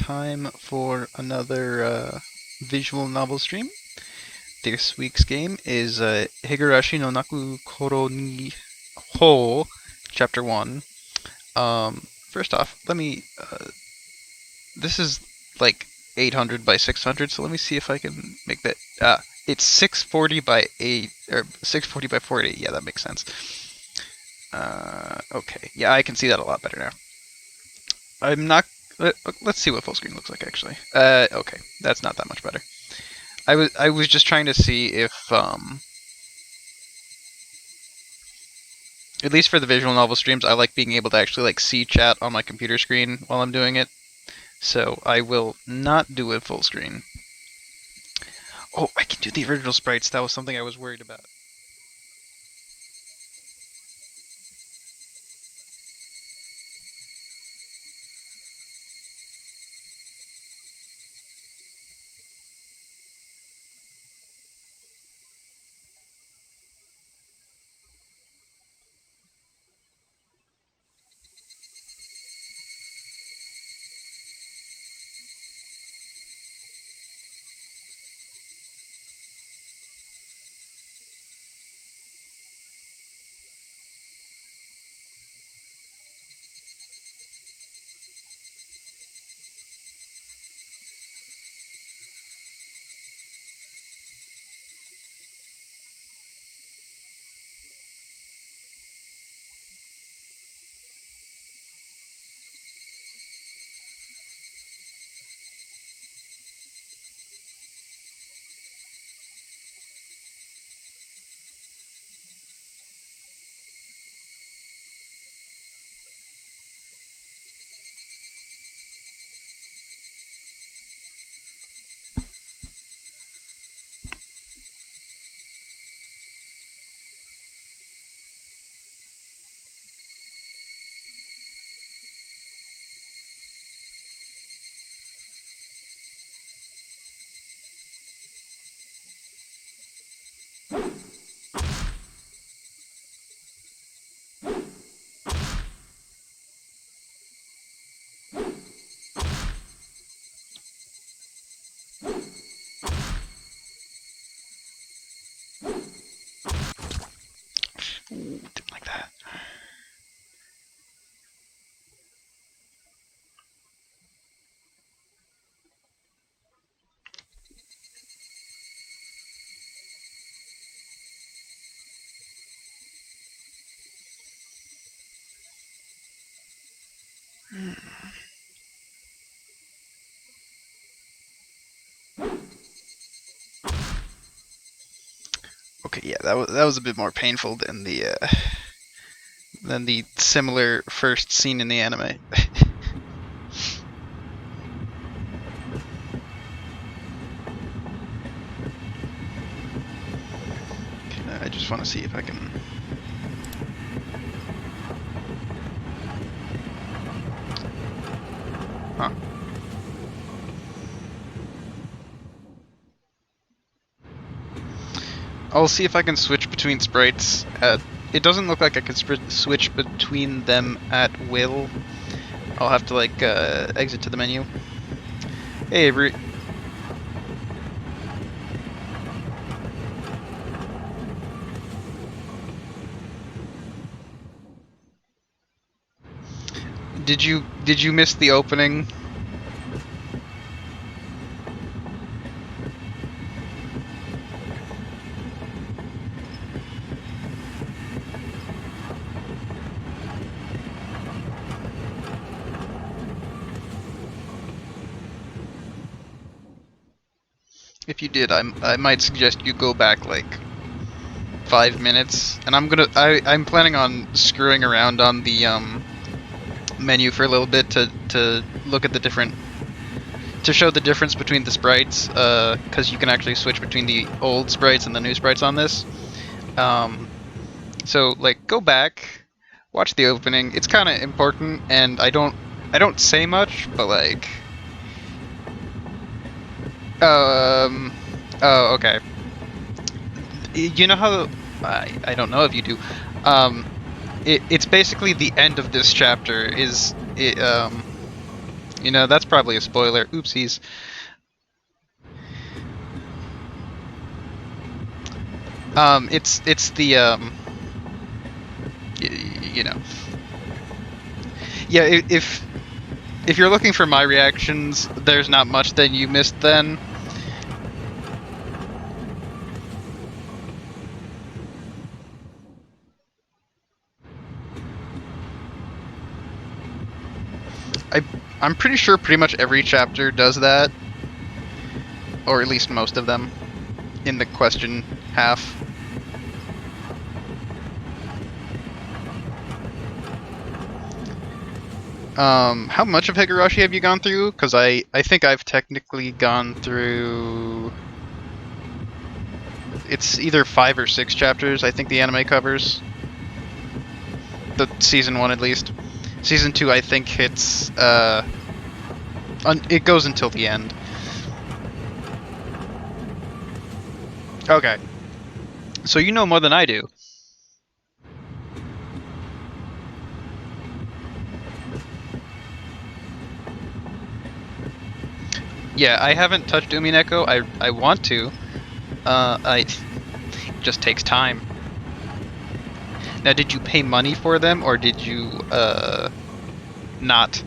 time for another visual novel stream. This week's game is Higurashi no Naku Koro ni Ho, Chapter 1. First off, let me... this is like 800 by 600, so let me see if I can make that... it's 640 by 8, or 640 by 40, yeah, that makes sense. Okay, yeah, I can see that a lot better now. I'm not... Let's see what full screen looks like, actually. Okay, that's not that much better. I was just trying to see if, at least for the visual novel streams, I like being able to actually, like, see chat on my computer screen while I'm doing it. So I will not do it full screen. Oh, I can do the original sprites. That was something I was worried about. Ooh, didn't like that. Okay, yeah, that was a bit more painful than the similar first scene in the anime. Okay, I just want to see if I can. Huh. I'll see if I can switch between sprites. It doesn't look like I can switch between them at will. I'll have to, like, exit to the menu. Hey, Avery. Did you miss the opening? If you did, I might suggest you go back like 5 minutes, and I'm planning on screwing around on the menu for a little bit to look at the different, to show the difference between the sprites, because you can actually switch between the old sprites and the new sprites on this. So like, go back, watch the opening. It's kind of important, and I don't say much, but like, oh, okay. You know how I don't know if you do. It's basically the end of this chapter. You know, that's probably a spoiler. Oopsies. It's the you know, yeah. If you're looking for my reactions, there's not much that you missed then. I I'm pretty sure pretty much every chapter does that, or at least most of them, in the question half. How much of Higurashi have you gone through? Because I think I've technically gone through. It's either 5 or 6 chapters. I think the anime covers the season 1 at least. Season 2 I think hits. It goes until the end. Okay. So you know more than I do. Yeah, I haven't touched Umineko. I want to. It just takes time. Now, did you pay money for them, or did you, not?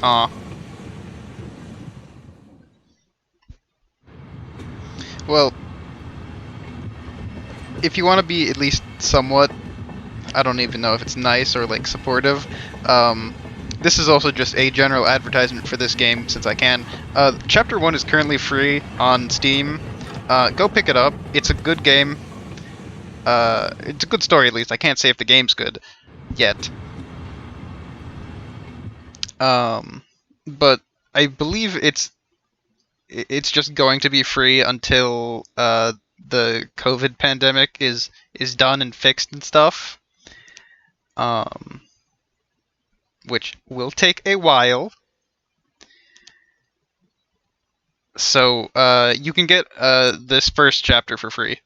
Aw. Well, if you want to be at least somewhat, I don't even know if it's nice or, like, supportive, this is also just a general advertisement for this game, since I can. Chapter 1 is currently free on Steam. Go pick it up. It's a good game. It's a good story, at least. I can't say if the game's good yet. But I believe it's just going to be free until the COVID pandemic is done and fixed and stuff. Which will take a while. So you can get this first chapter for free,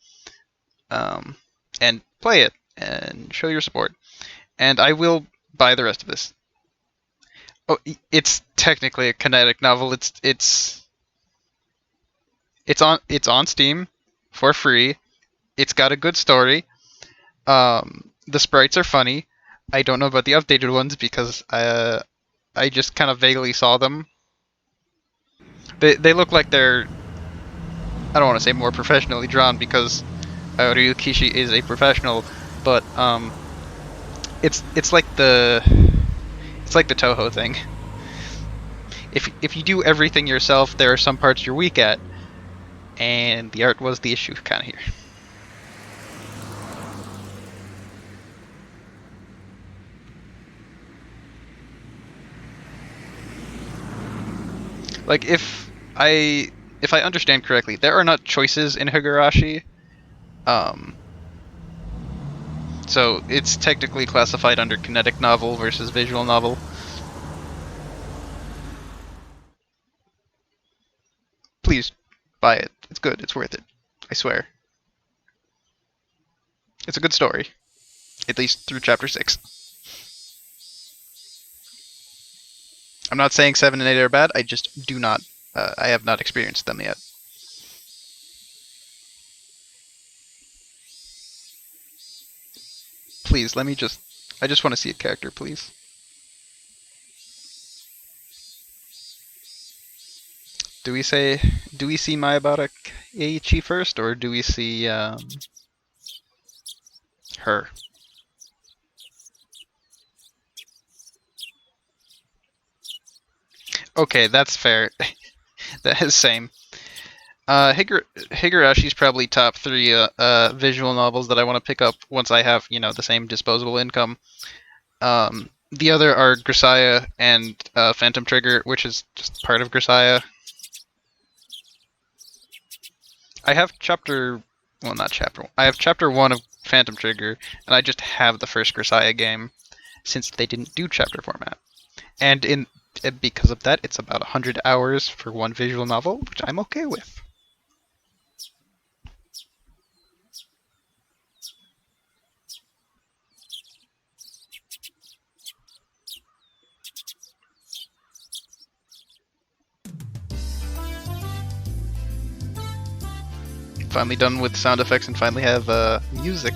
and play it and show your support. And I will buy the rest of this. Oh, it's technically a kinetic novel. It's on Steam for free. It's got a good story. The sprites are funny. I don't know about the updated ones because I just kind of vaguely saw them. They look like they're, I don't want to say more professionally drawn because Ryukishi is a professional, but it's like the Toho thing. If you do everything yourself, there are some parts you're weak at, and the art was the issue kind of here. Like if I understand correctly, there are not choices in Higurashi. Um, so it's technically classified under kinetic novel versus visual novel. Please buy it. It's good. It's worth it. I swear. It's a good story, at least through chapter 6. I'm not saying 7 and 8 are bad. I just do not. I have not experienced them yet. Please, let me just. I just want to see a character, please. Do we say? Do we see Mayabara Eiichi first, or do we see her? Okay, that's fair. That is same. Higurashi's probably top 3 visual novels that I want to pick up once I have, the same disposable income. The other are Grisaya and Phantom Trigger, which is just part of Grisaya. I have chapter Well, not chapter 1. I have chapter 1 of Phantom Trigger, and I just have the first Grisaya game, since they didn't do chapter format. And because of that, it's about 100 hours for one visual novel, which I'm okay with. Finally done with sound effects and finally have music.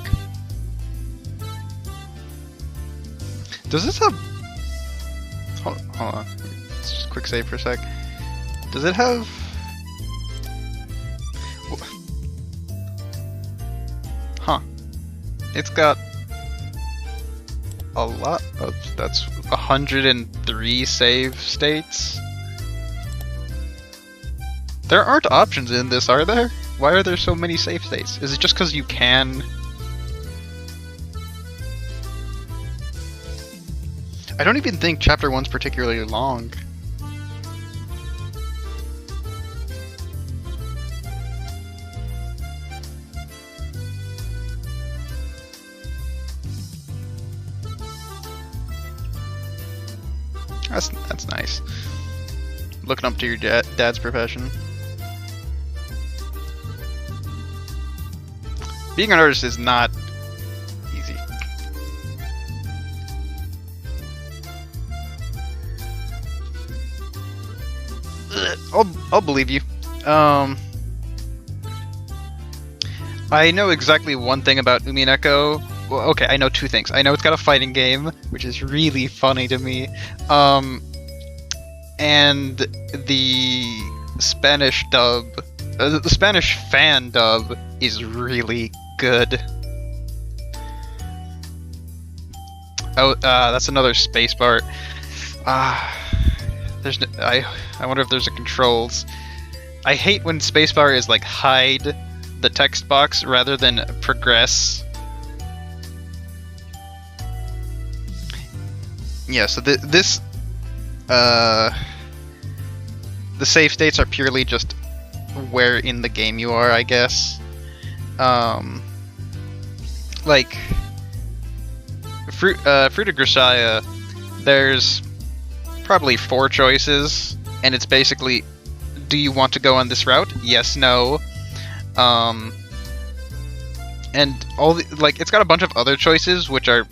Does this have... Hold on. Let's just quick save for a sec. Does it have... Huh. It's got a lot of... That's 103 save states. There aren't options in this, are there? Why are there so many save states? Is it just because you can? I don't even think chapter 1's particularly long. That's nice. Looking up to your dad's profession. Being an artist is not easy. I'll believe you. I know exactly one thing about Umineko. Well, okay, I know two things. I know it's got a fighting game, which is really funny to me. And the Spanish dub, the Spanish fan dub is really good. Oh, that's another spacebar. I wonder if there's a controls. I hate when spacebar is like hide the text box rather than progress. Yeah, so the save states are purely just where in the game you are, I guess. Like Fruit of Grisaya, there's probably 4 choices, and it's basically, do you want to go on this route? Yes, no. And all the, like, it's got a bunch of other choices which are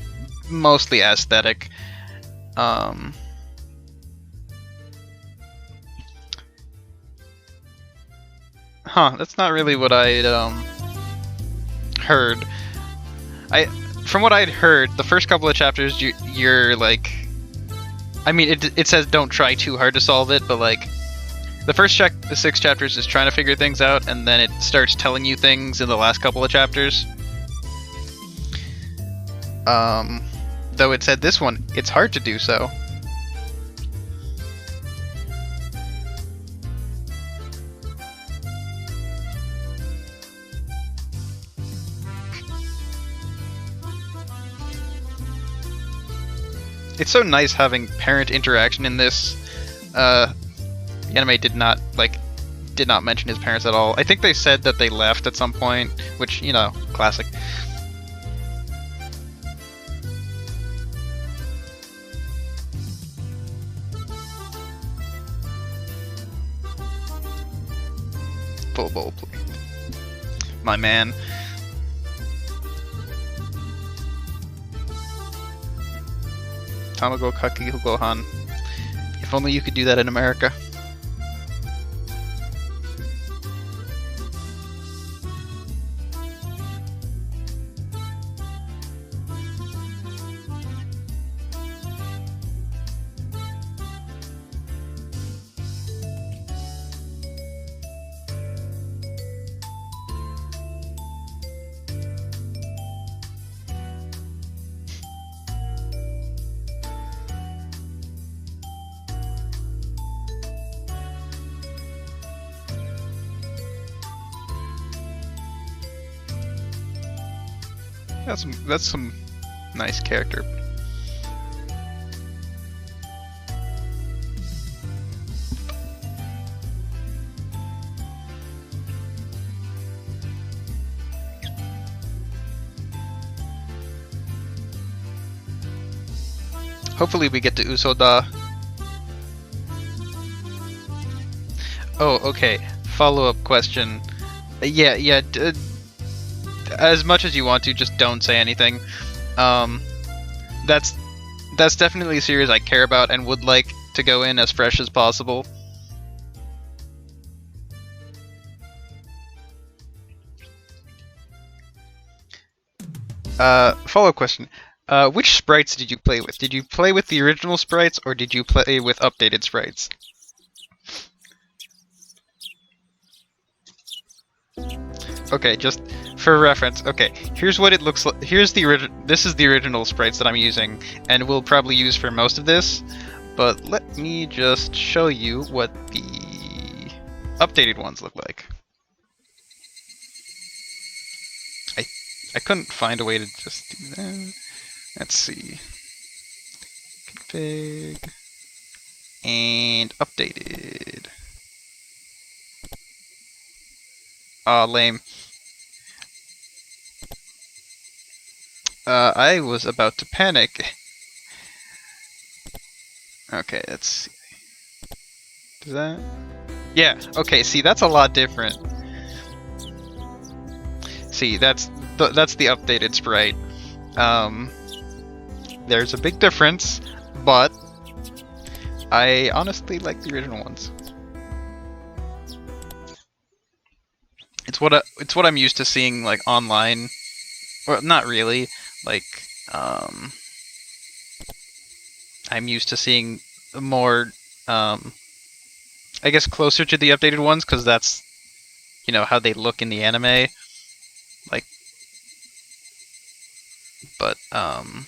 mostly aesthetic. That's not really what I'd heard. From what I'd heard, the first couple of chapters you're like, I mean, it says don't try too hard to solve it, but like the first 6 chapters is trying to figure things out, and then it starts telling you things in the last couple of chapters. Though it said this one, it's hard to do so. It's so nice having parent interaction in this. The anime did not mention his parents at all. I think they said that they left at some point, which, you know, classic. Full bowl, please. My man. Tamago Kake Gohan. If only you could do that in America. That's some nice character. Hopefully we get to Usoda. Oh, okay. Follow-up question. Yeah. As much as you want to, just don't say anything. Um, that's definitely a series I care about and would like to go in as fresh as possible. Follow-up question. Which sprites did you play with? Did you play with the original sprites, or did you play with updated sprites? Okay, just for reference. Okay, here's what it looks like. Here's the original. This is the original sprites that I'm using, and we'll probably use for most of this. But let me just show you what the updated ones look like. I couldn't find a way to just do that. Let's see. Config and updated. Aw, lame. I was about to panic. Okay, let's see. Does that? Yeah, okay, see, that's a lot different. See, that's the updated sprite. There's a big difference, but I honestly like the original ones. It's what I'm used to seeing like online. Well, not really. Like, I'm used to seeing more, I guess closer to the updated ones, because that's, you know, how they look in the anime. Like, but I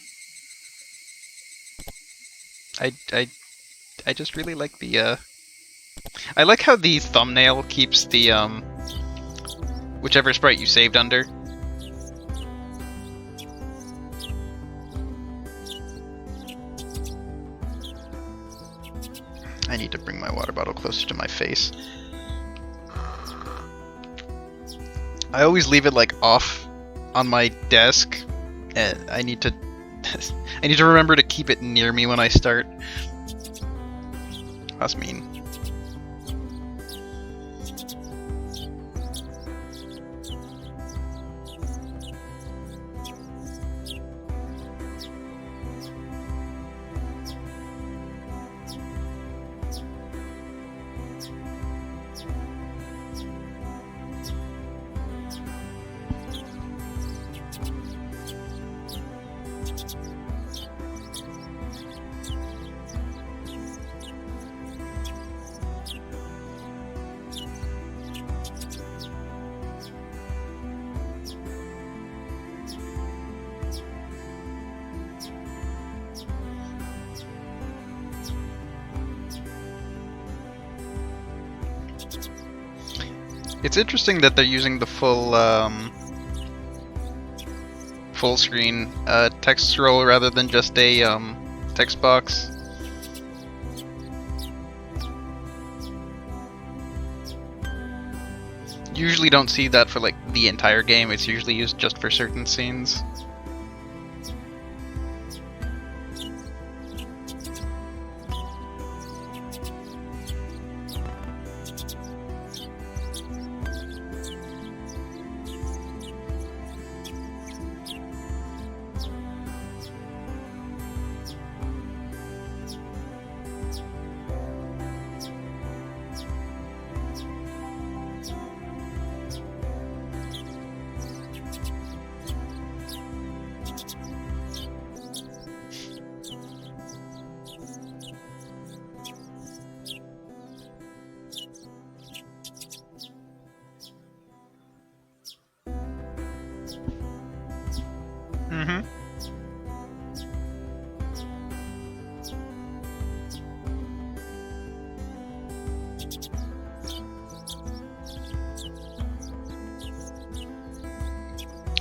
just really like the I like how the thumbnail keeps the whichever sprite you saved under. I need to bring my water bottle closer to my face. I always leave it like off on my desk, and I need to remember to keep it near me when I start. That's mean. It's interesting that they're using the full screen text scroll rather than just a text box. Usually don't see that for like the entire game. It's usually used just for certain scenes. Mm-hmm.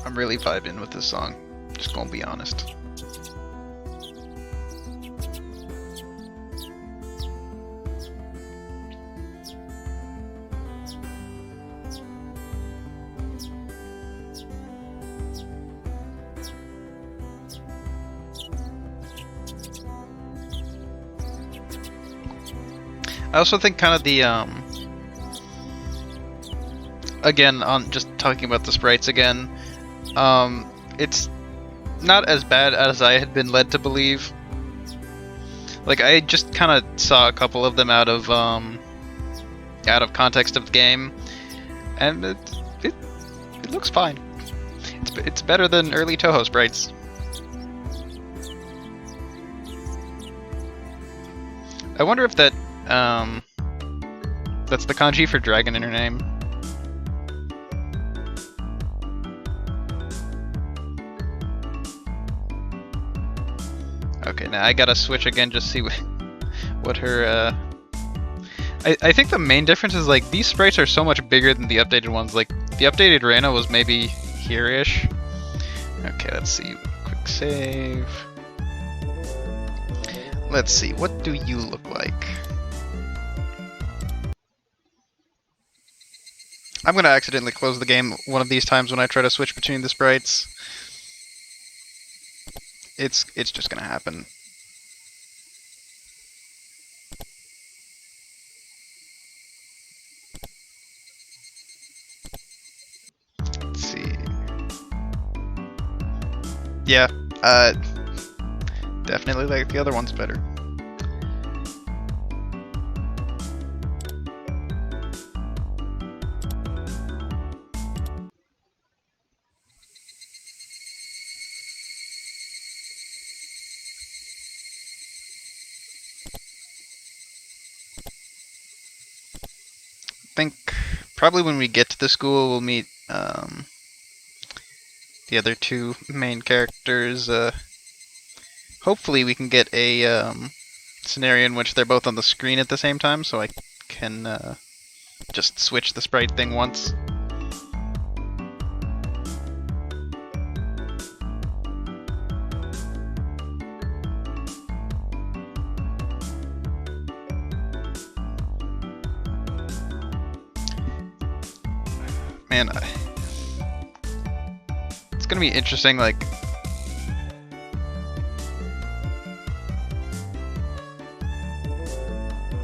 I'm really vibing with this song. Just gonna be honest. I also think kind of the again, on just talking about the sprites again, it's not as bad as I had been led to believe. Like, I just kind of saw a couple of them out of context of the game, and it looks fine. It's better than early Toho sprites. I wonder if that that's the kanji for dragon in her name. Okay, now I gotta switch again, just see what her, I think the main difference is, like, these sprites are so much bigger than the updated ones. Like, the updated Reina was maybe here-ish. Okay, let's see. Quick save. Let's see, what do you look like? I'm gonna accidentally close the game one of these times when I try to switch between the sprites. It's just gonna happen. Let's see. Yeah, definitely like the other ones better. I think probably when we get to the school, we'll meet the other two main characters. Hopefully we can get a scenario in which they're both on the screen at the same time, so I can just switch the sprite thing once. Man, it's gonna be interesting, like,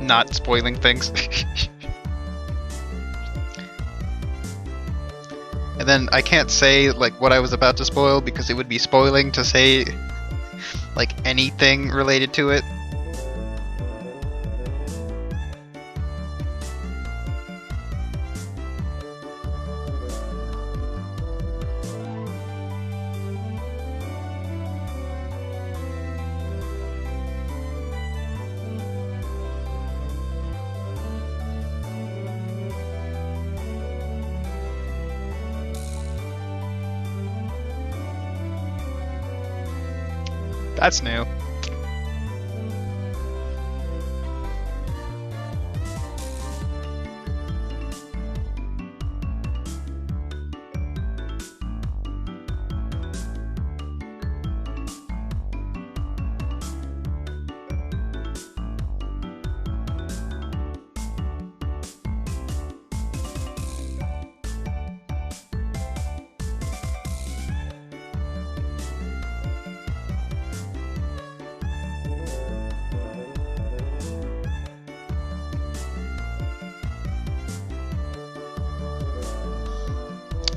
not spoiling things. And then I can't say, like, what I was about to spoil because it would be spoiling to say, like, anything related to it. That's new.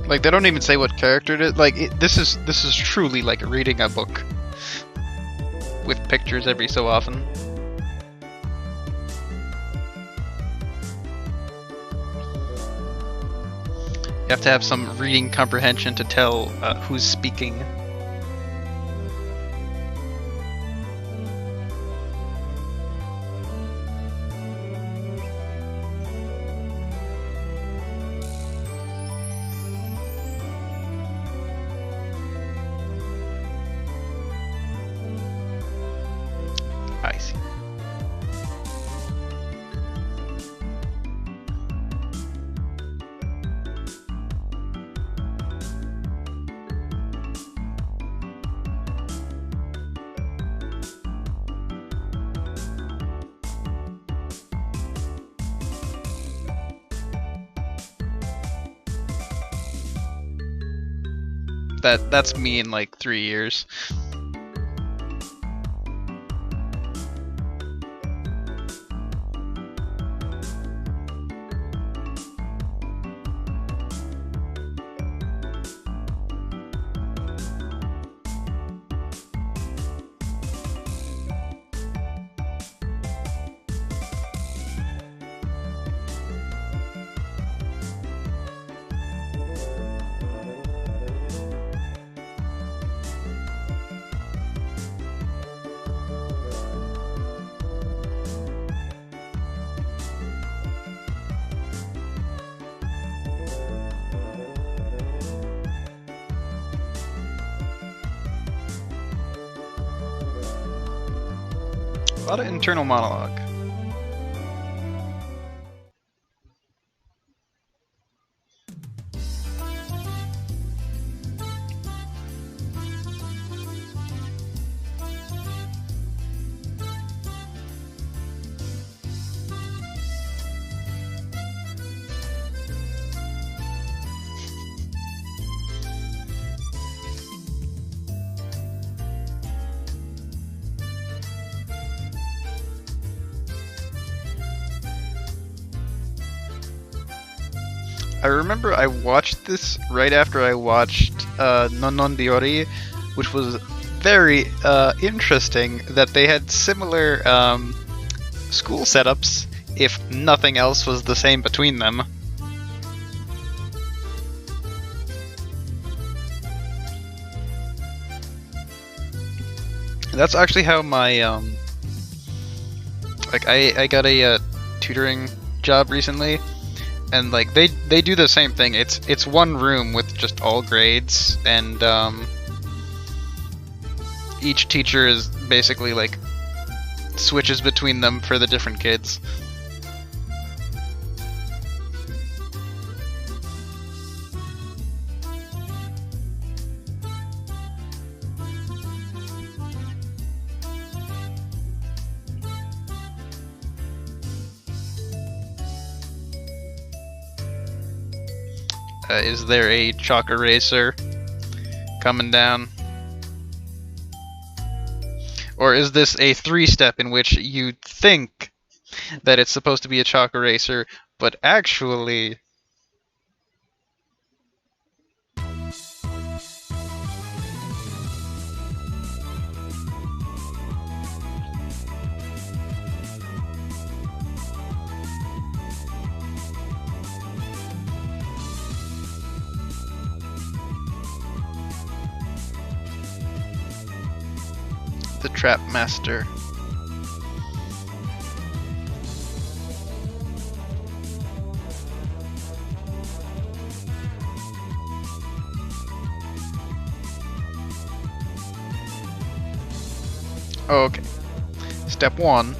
Like, they don't even say what character it is. Like, this is truly like reading a book with pictures every so often. You have to have some reading comprehension to tell who's speaking. I see. That's me in like 3 years. A lot of internal monologue. I remember I watched this right after I watched Non Diori, which was very interesting that they had similar school setups, if nothing else was the same between them. That's actually how my I got a tutoring job recently, and like they do the same thing. It's one room with just all grades, and each teacher is basically like switches between them for the different kids. Is there a chalk eraser coming down? Or is this a 3-step in which you think that it's supposed to be a chalk eraser, but actually... the Trap Master. Oh, okay. Step 1.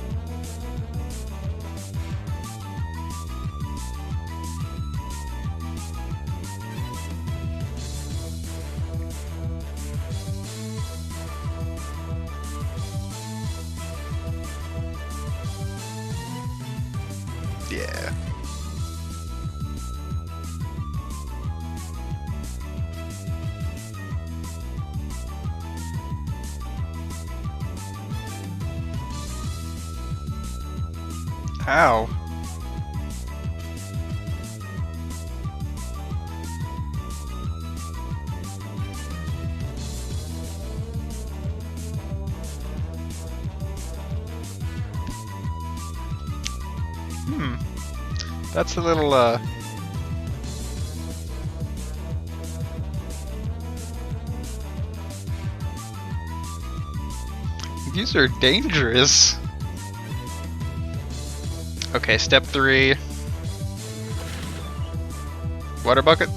Yeah. Ow. That's a little, These are dangerous. Okay, step 3. Water bucket.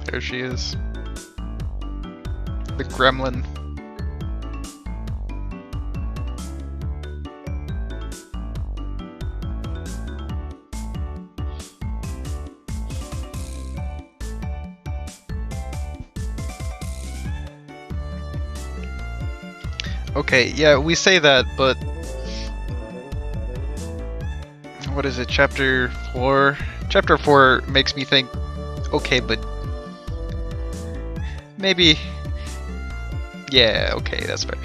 There she is. The gremlin. Okay, yeah, we say that, but... What is it, chapter 4? Chapter 4 makes me think, okay, but... Maybe... Yeah, okay, that's fair.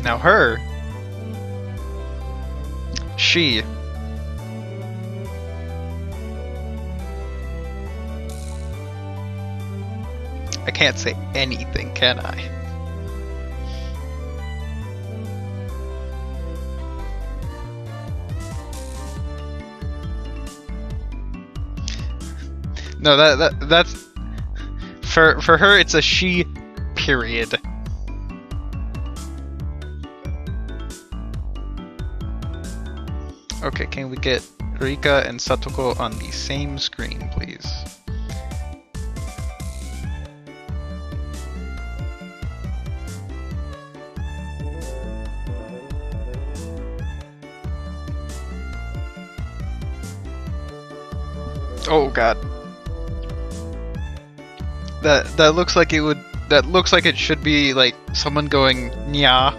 Now her... She... I can't say anything, can I? No, that's for her. It's a she, period. Okay, can we get Rika and Satoko on the same screen, please? Oh god. That looks like it would. That looks like it should be like someone going nya.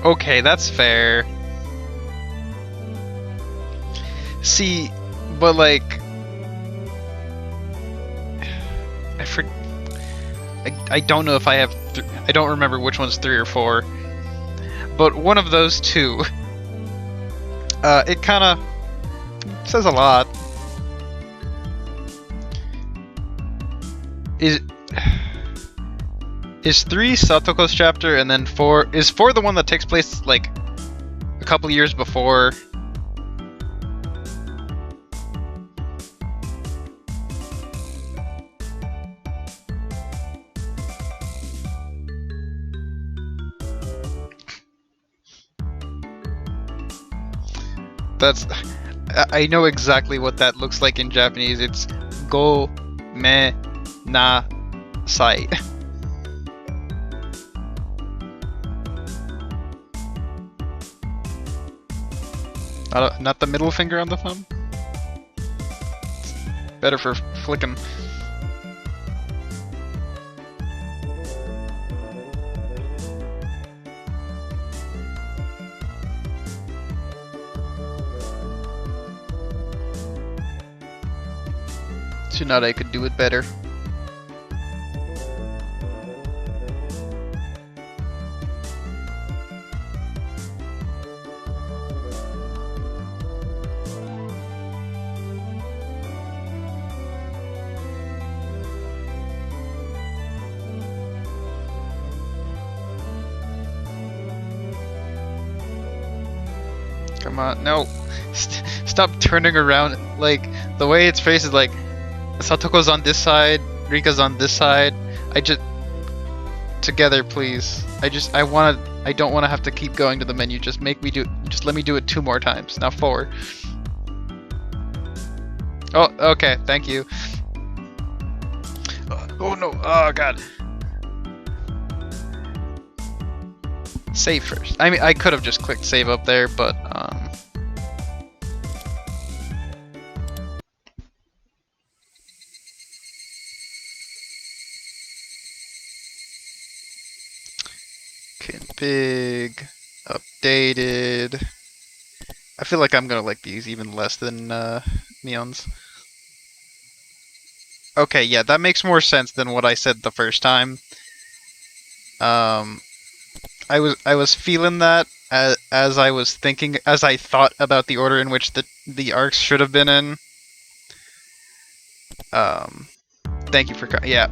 Okay, that's fair. See, but like, I don't know if I have. I don't remember which one's 3 or 4, but one of those two. It kind of says a lot. Is 3 Satoko's chapter, and then 4 is 4 the one that takes place like a couple years before? That's. I know exactly what that looks like in Japanese. It's go me na sai. Not the middle finger on the thumb? Better for flicking. Tsunade could do it better. Come on, no. Stop turning around. Like, the way its face is like, Satoko's on this side, Rika's on this side. Together, please. I don't want to have to keep going to the menu. Just let me do it 2 more times. Now 4. Oh, okay, thank you. Oh no, oh god. Save first. I mean, I could have just clicked save up there, but big, updated. I feel like I'm gonna like these even less than Neon's. Okay, yeah, that makes more sense than what I said the first time. I was feeling that as I was thinking, as I thought about the order in which the arcs should have been in. Thank you for yeah.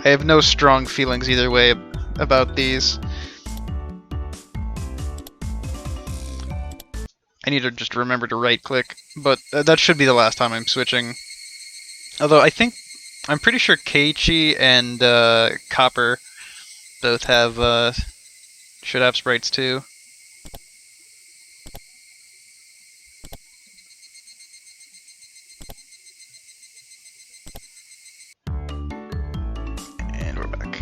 I have no strong feelings either way about these. I need to just remember to right click, but that should be the last time I'm switching. Although I'm pretty sure Keiichi and Copper both have should have sprites too. And we're back.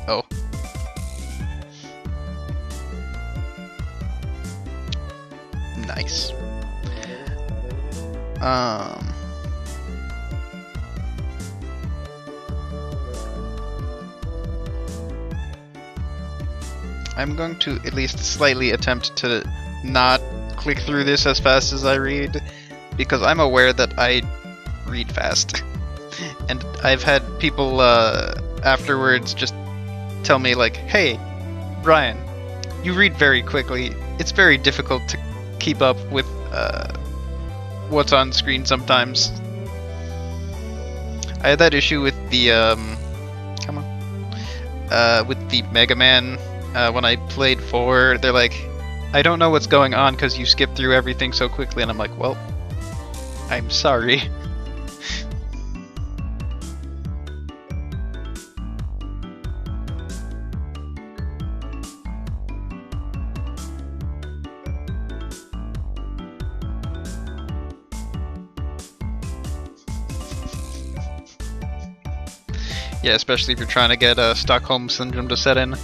Oh. Nice. Um, I'm going to at least slightly attempt to not click through this as fast as I read, because I'm aware that I read fast. And I've had people afterwards just tell me like, hey, Brian, you read very quickly. It's very difficult to keep up with what's on screen sometimes. I had that issue with the with the Mega Man when I played 4. They're like, I don't know what's going on because you skip through everything so quickly, and I'm like, well, I'm sorry. Yeah, especially if you're trying to get Stockholm Syndrome to set in.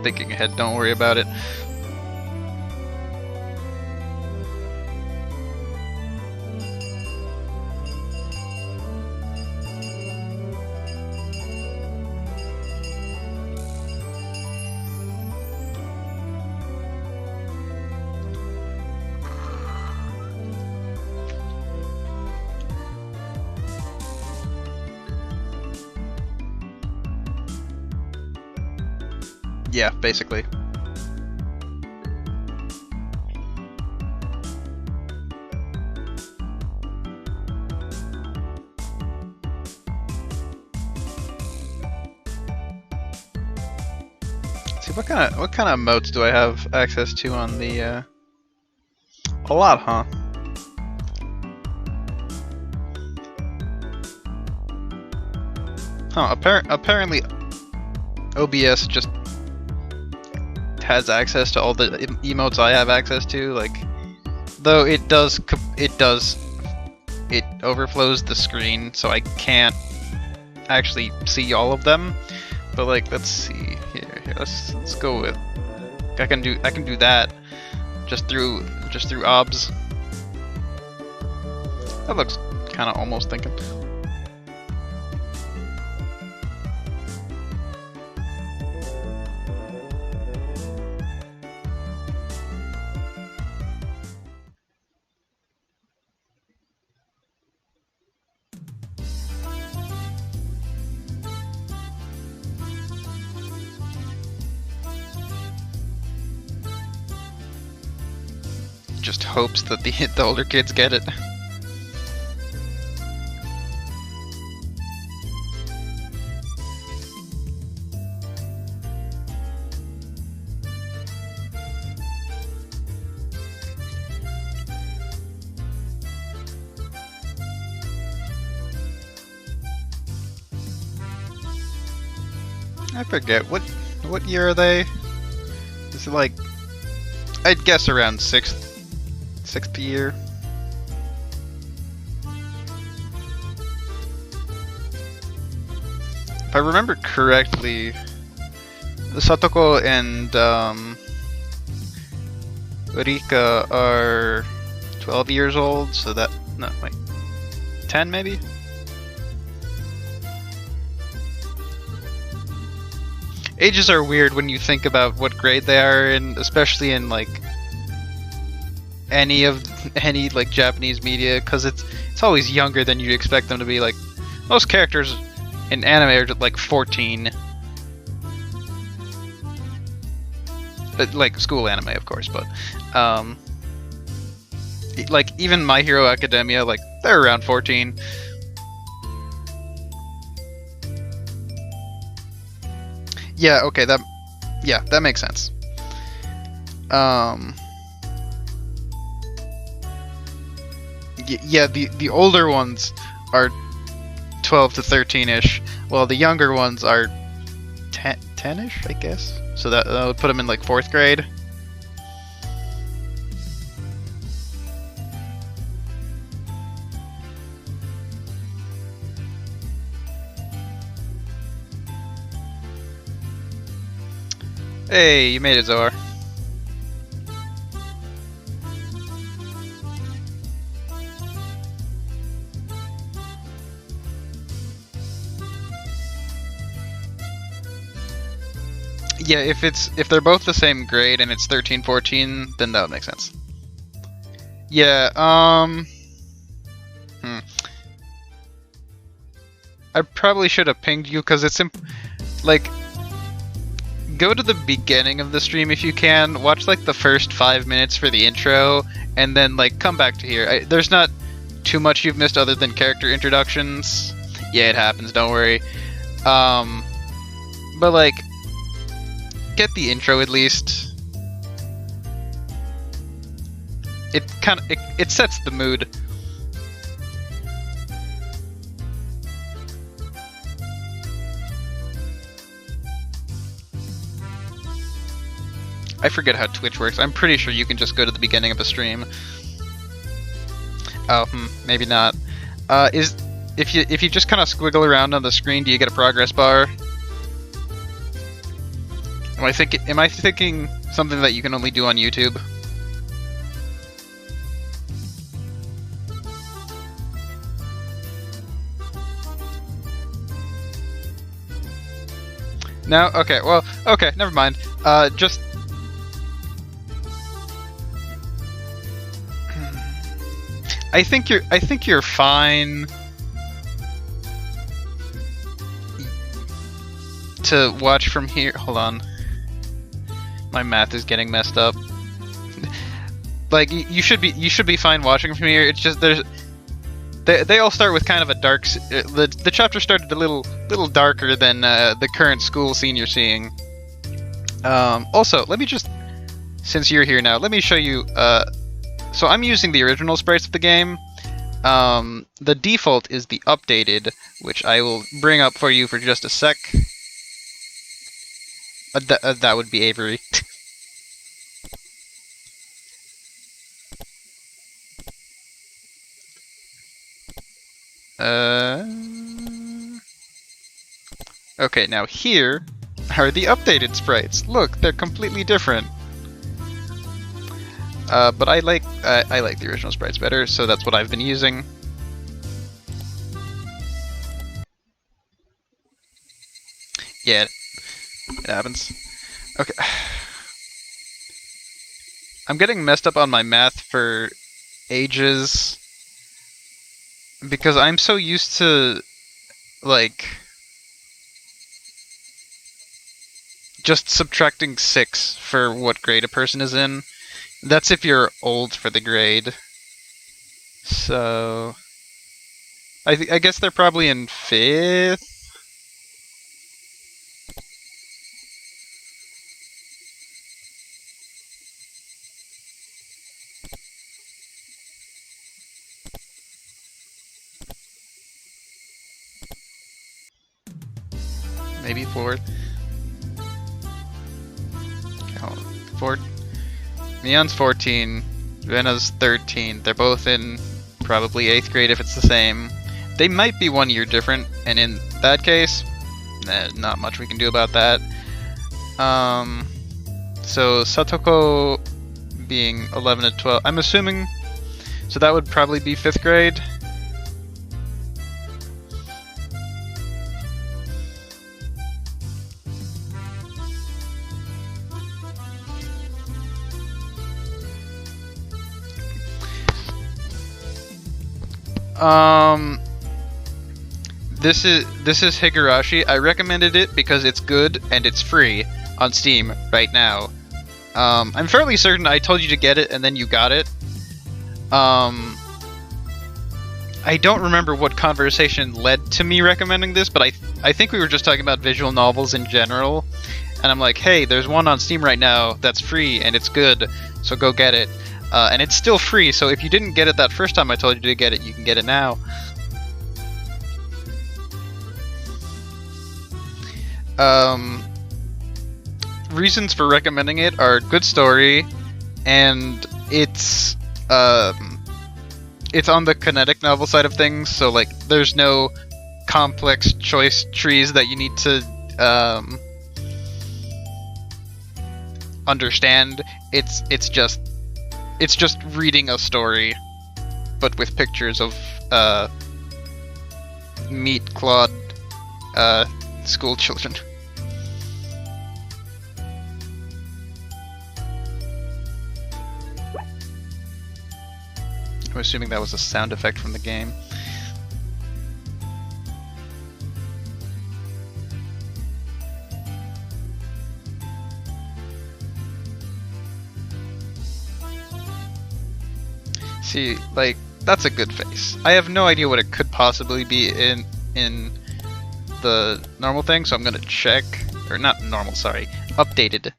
Thinking ahead, don't worry about it. Yeah, basically. See, what kind of emotes do I have access to on the a lot, huh? Huh, apparently OBS just has access to all the emotes I have access to, like, though it overflows the screen, so I can't actually see all of them. But like, let's see here. Let's go with, I can do that just through OBS. That looks kind of almost thinking. Just hopes that the older kids get it. I forget what year are they? Is it like, I'd guess around sixth year. If I remember correctly, Satoko and Rika are 12 years old, so that, no, wait, 10 maybe? Ages are weird when you think about what grade they are in, especially in like any like Japanese media, because it's always younger than you'd expect them to be. Like, most characters in anime are like 14, but like school anime, of course. But like even My Hero Academia, like they're around 14. Yeah, okay, that makes sense. Yeah, the older ones are 12 to 13-ish, while the younger ones are 10-ish, I guess. So that would put them in like 4th grade. Hey, you made it, Zohar. Yeah, if they're both the same grade and it's 13, 14, then that would make sense. Yeah, I probably should have pinged you because it's like, go to the beginning of the stream if you can, watch like the first 5 minutes for the intro, and then like come back to here. There's not too much you've missed other than character introductions. Yeah, it happens, don't worry. But like, get the intro at least. It sets the mood. I forget how Twitch works. I'm pretty sure you can just go to the beginning of a stream. Oh, maybe not. If you just kind of squiggle around on the screen, do you get a progress bar? Am I thinking something that you can only do on YouTube? No? Okay, well, okay, never mind. Just... I think you're fine to watch from here. Hold on. My math is getting messed up. Like, you should be fine watching from here. It's just they all start with kind of a dark. The chapter started a little darker than the current school scene you're seeing. Also, let me just, since you're here now, let me show you. So I'm using the original sprites of the game. The default is the updated, which I will bring up for you for just a sec. That would be Avery. Okay, now here are the updated sprites. Look, they're completely different. But I like the original sprites better, so that's what I've been using. Yeah, it happens. Okay. I'm getting messed up on my math for ages because I'm so used to, like, just subtracting 6 for what grade a person is in. That's if you're old for the grade. So I guess they're probably in 5th. Maybe 4th. Oh, 4th. Neon's 14, Vena's 13. They're both in probably 8th grade if it's the same. They might be 1 year different, and in that case, not much we can do about that. So Satoko being 11 and 12, I'm assuming, so that would probably be 5th grade. This is Higurashi. I recommended it because it's good and it's free on Steam right now. I'm fairly certain I told you to get it and then you got it. I don't remember what conversation led to me recommending this, but I think we were just talking about visual novels in general. And I'm like, hey, there's one on Steam right now that's free and it's good, so go get it. And it's still free, so if you didn't get it that first time I told you to get it, you can get it now. Um, reasons for recommending it are good story, and it's on the kinetic novel side of things. So like, there's no complex choice trees that you need to understand. It's just reading a story, but with pictures of meat clawed school children. I'm assuming that was a sound effect from the game. See, like, that's a good face. I have no idea what it could possibly be in the normal thing, so I'm gonna check. Or not normal, sorry. Updated.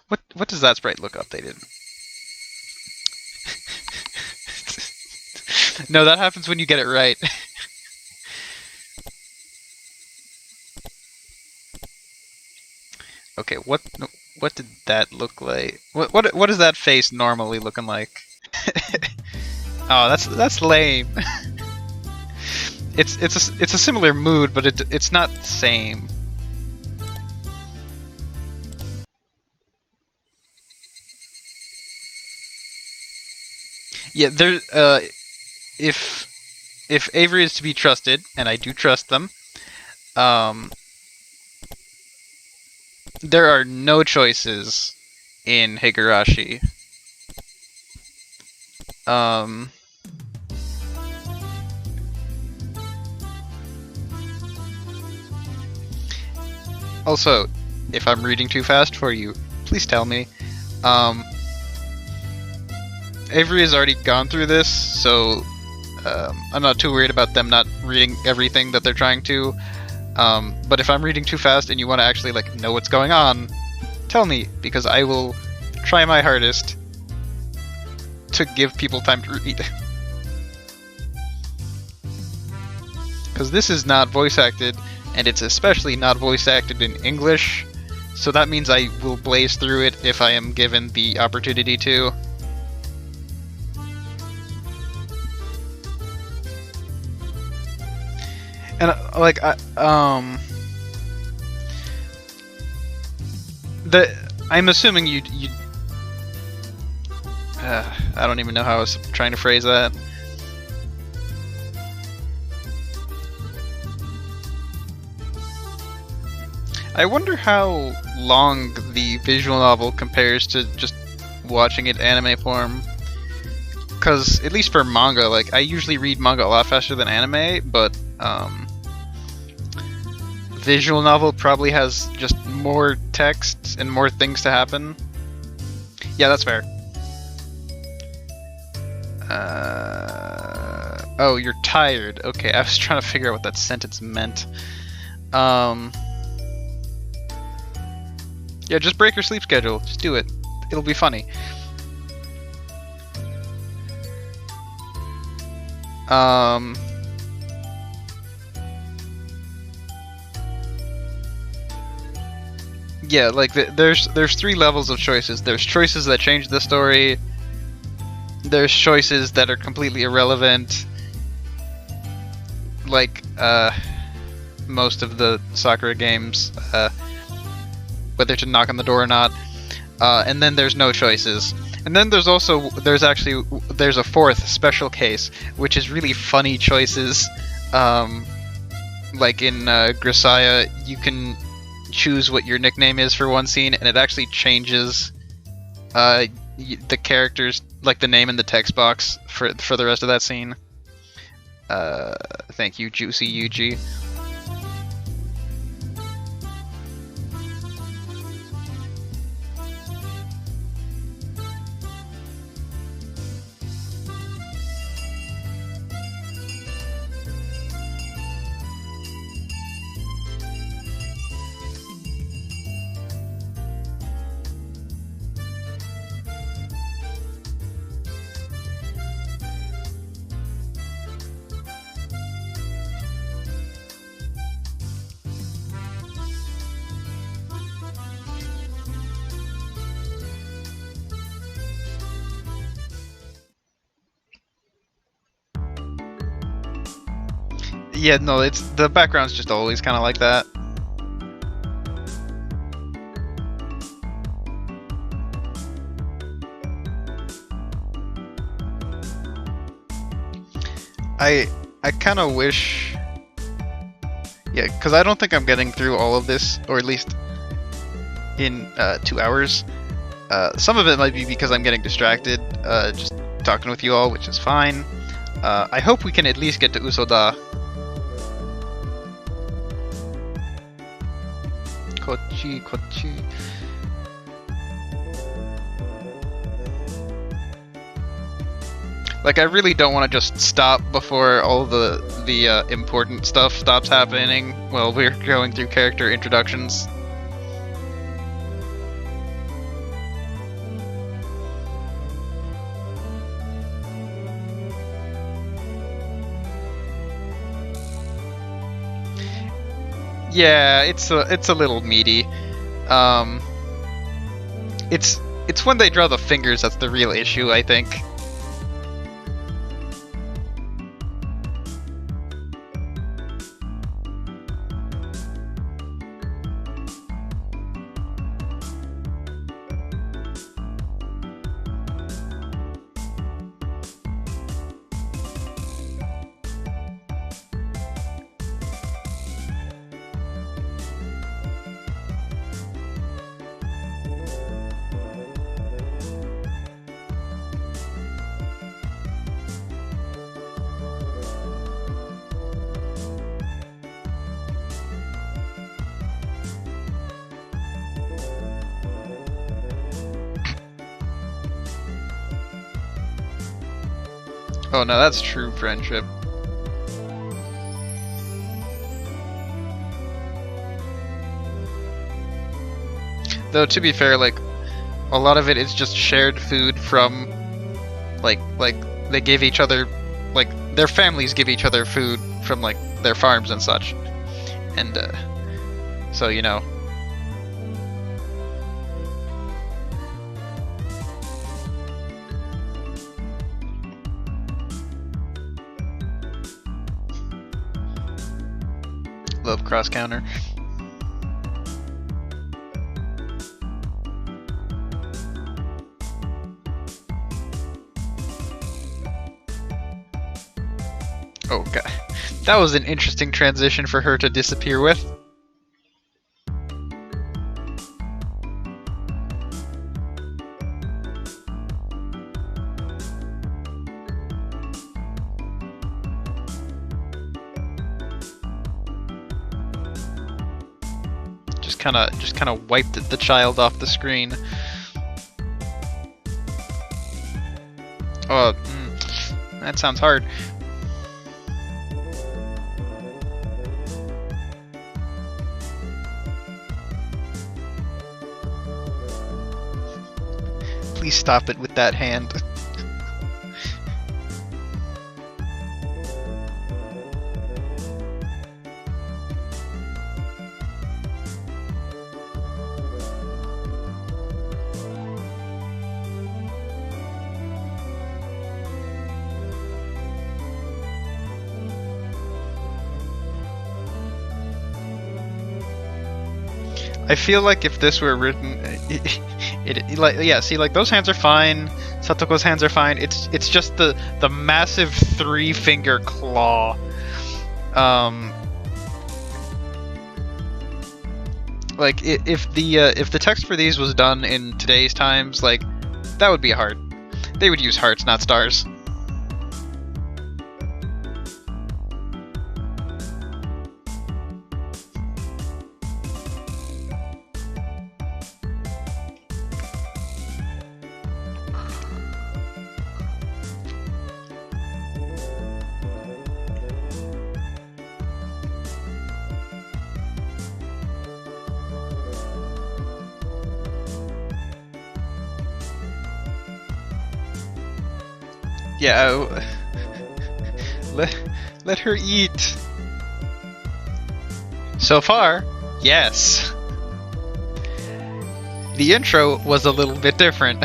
What does that sprite look updated? No, that happens when you get it right. Okay, what did that look like? What is that face normally looking like? Oh, that's lame. It's a similar mood, but it's not the same. Yeah, there. If Avery is to be trusted, and I do trust them, there are no choices in Higurashi. Also, if I'm reading too fast for you, please tell me. Avery has already gone through this, so I'm not too worried about them not reading everything that they're trying to. But if I'm reading too fast and you want to actually like know what's going on, tell me, because I will try my hardest to give people time to read. Because this is not voice acted, and it's especially not voice acted in English, so that means I will blaze through it if I am given the opportunity to. And like I'm assuming you I don't even know how I was trying to phrase that. I wonder how long the visual novel compares to just watching it anime form. Because, at least for manga, like, I usually read manga a lot faster than anime, but, visual novel probably has just more text and more things to happen. Yeah, that's fair. Oh, you're tired. Okay, I was trying to figure out what that sentence meant. Yeah, just break your sleep schedule. Just do it. It'll be funny. Yeah, like there's 3 levels of choices. There's choices that change the story. There's choices that are completely irrelevant. Like most of the Sakura games, whether to knock on the door or not. And then there's no choices. And then there's a 4th special case, which is really funny choices. Like in Grisaya, you can choose what your nickname is for one scene, and it actually changes the characters, like the name in the text box for the rest of that scene. Thank you, Juicy Yuji. Yeah, no, it's the background's just always kind of like that. I kind of wish, yeah, because I don't think I'm getting through all of this, or at least in 2 hours. Some of it might be because I'm getting distracted, just talking with you all, which is fine. I hope we can at least get to Usoda. Kochi, Kochi. Like, I really don't want to just stop before all the important stuff stops happening while we're going through character introductions. Yeah, it's a little meaty. It's when they draw the fingers that's the real issue, I think. Oh no, that's true friendship. Though to be fair, like a lot of it is just shared food from like they give each other, like their families give each other food from like their farms and such. And so you know. Love cross counter. Oh god. That was an interesting transition for her to disappear with. Just kind of wiped the child off the screen. Oh, that sounds hard. Please stop it with that hand. I feel like if this were written, see, like those hands are fine. Satoko's hands are fine. It's just the massive 3-finger claw. Like if the text for these was done in today's times, like that would be a heart. They would use hearts, not stars. Yeah, let her eat. So far, yes. The intro was a little bit different.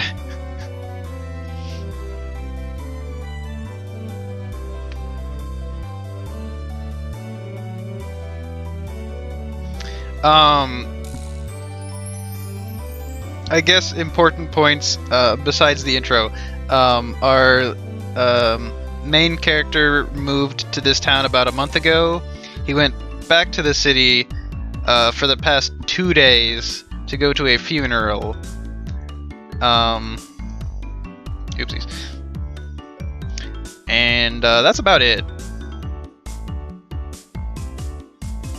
I guess important points besides the intro are main character moved to this town about a month ago. He went back to the city for the past 2 days to go to a funeral. Oopsies. And that's about it.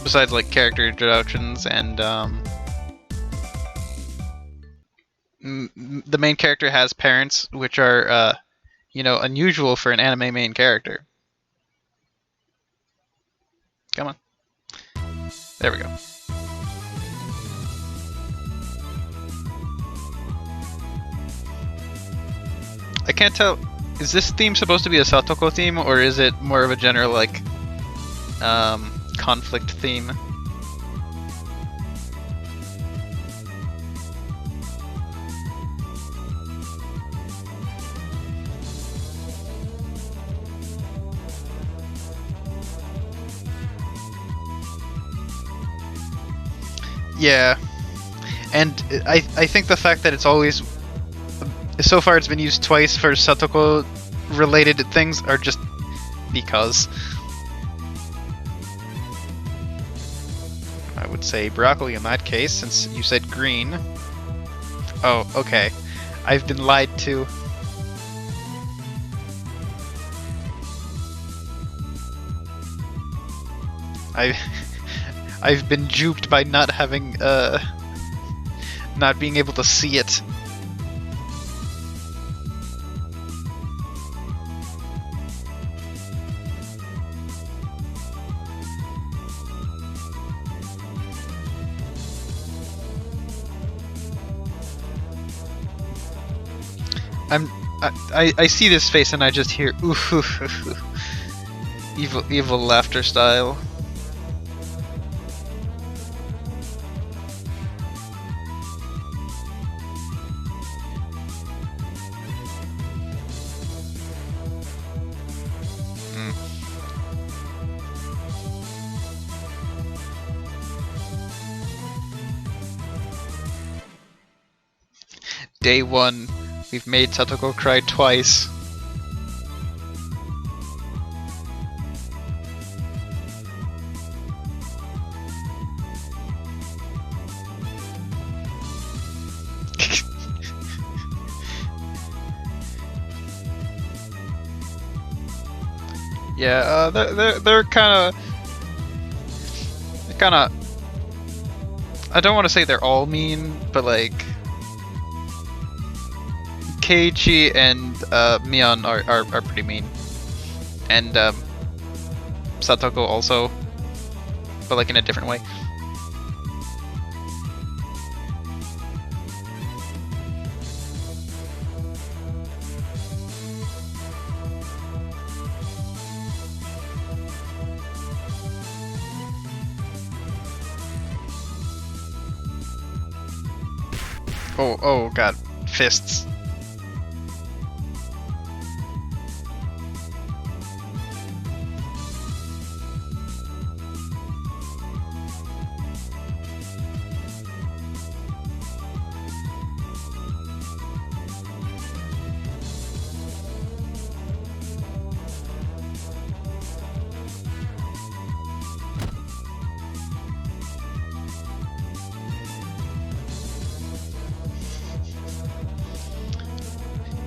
Besides, like, character introductions and the main character has parents, which are, unusual for an anime main character. Come on. There we go. I can't tell. Is this theme supposed to be a Satoko theme, or is it more of a general, like, conflict theme? Yeah, and I think the fact that it's always, so far it's been used twice for Satoko related things are just because. I would say broccoli in that case, since you said green. Oh, okay. I've been lied to. I've been duped by not having not being able to see it. I see this face and I just hear oof, oof, oof, oof. Evil laughter style. Day 1, we've made Satoko cry twice. Yeah, they're kind of. I don't want to say they're all mean, but like Keiichi and Mion are pretty mean, and Satoko also, but like in a different way. Oh god, fists.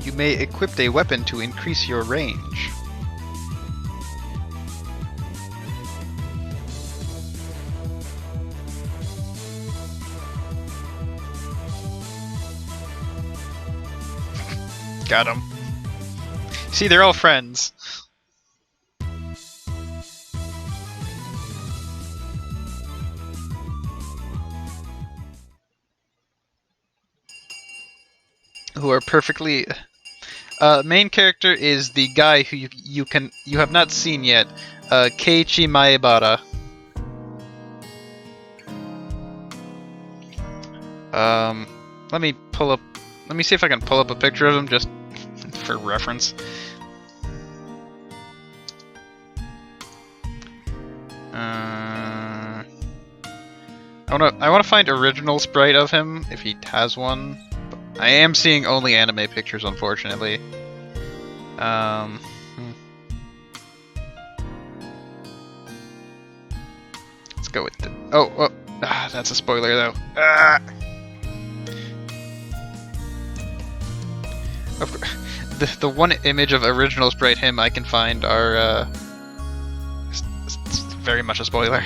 You may equip a weapon to increase your range. Got him. See, they're all friends. Who are perfectly... main character is the guy who you have not seen yet, Keiichi Maebara. Let me see if I can pull up a picture of him just for reference. I wanna find original sprite of him if he has one. But I am seeing only anime pictures, unfortunately. Hmm. Let's go with the. Oh, that's a spoiler though. Ah. Of course, the one image of original sprite him I can find are it's very much a spoiler.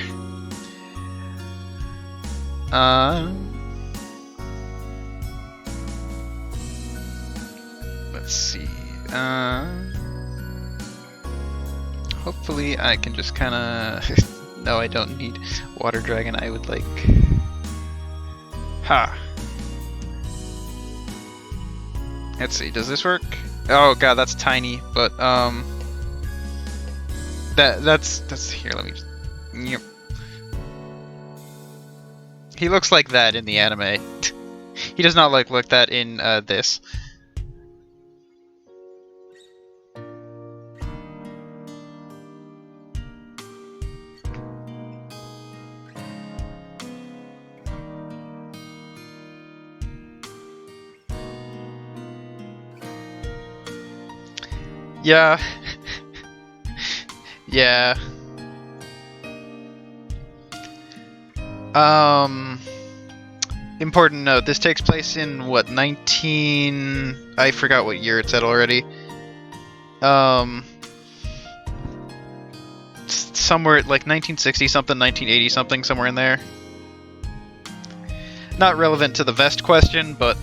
Let's see. Hopefully I can just kind of. No, I don't need water dragon. I would like. Ha. Let's see. Does this work? Oh god, that's tiny. But that's here. Let me. Yep. He looks like that in the anime. He does not look like that in this. Yeah. Yeah. Important note, this takes place in, what, 19... I forgot what year it said already. Somewhere like 1960 something, 1980 something, somewhere in there. Not relevant to the vest question, but,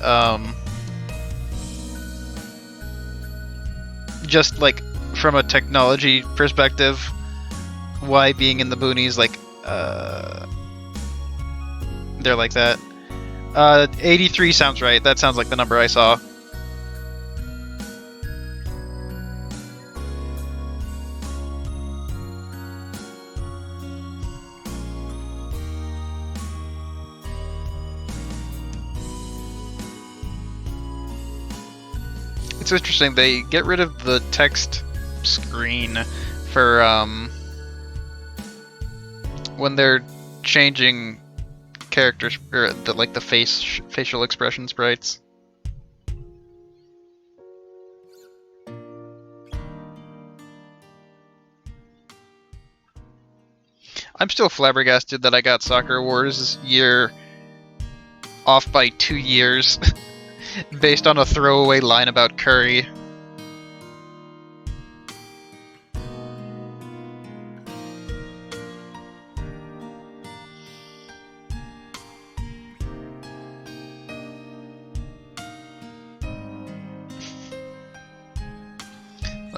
just, like, from a technology perspective, why being in the boonies, like, they're like that. 83 sounds right. That sounds like the number I saw. It's interesting, they get rid of the text screen for, when they're changing characters, or the facial expression sprites. I'm still flabbergasted that I got Soccer Wars year off by 2 years based on a throwaway line about Curry.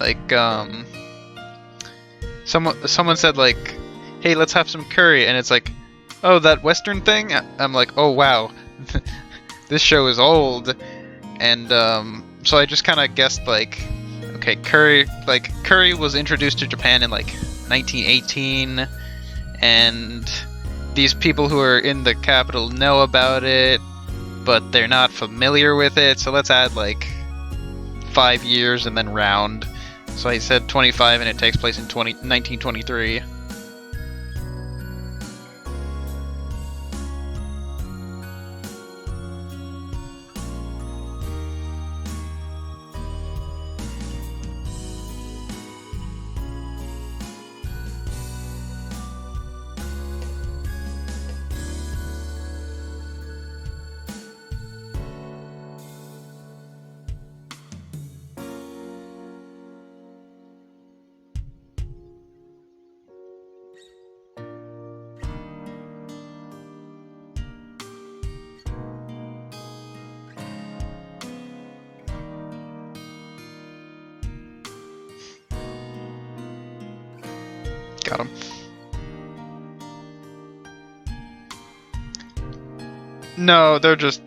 Like, someone said, like, hey, let's have some curry, and it's like, oh, that Western thing? I'm like, oh, wow, this show is old, and, so I just kind of guessed, like, okay, curry was introduced to Japan in, like, 1918, and these people who are in the capital know about it, but they're not familiar with it, so let's add, like, 5 years and then round. So I said 25, and it takes place in 1923. Got him. No, they're just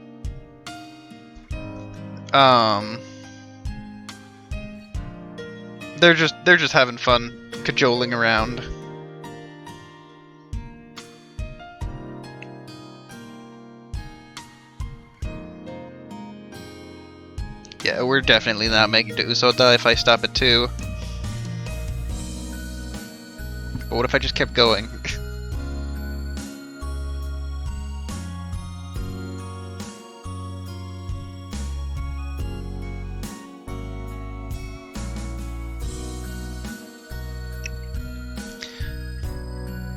they're just having fun cajoling around. Yeah, we're definitely not making to Usoda if I stop at 2. But what if I just kept going?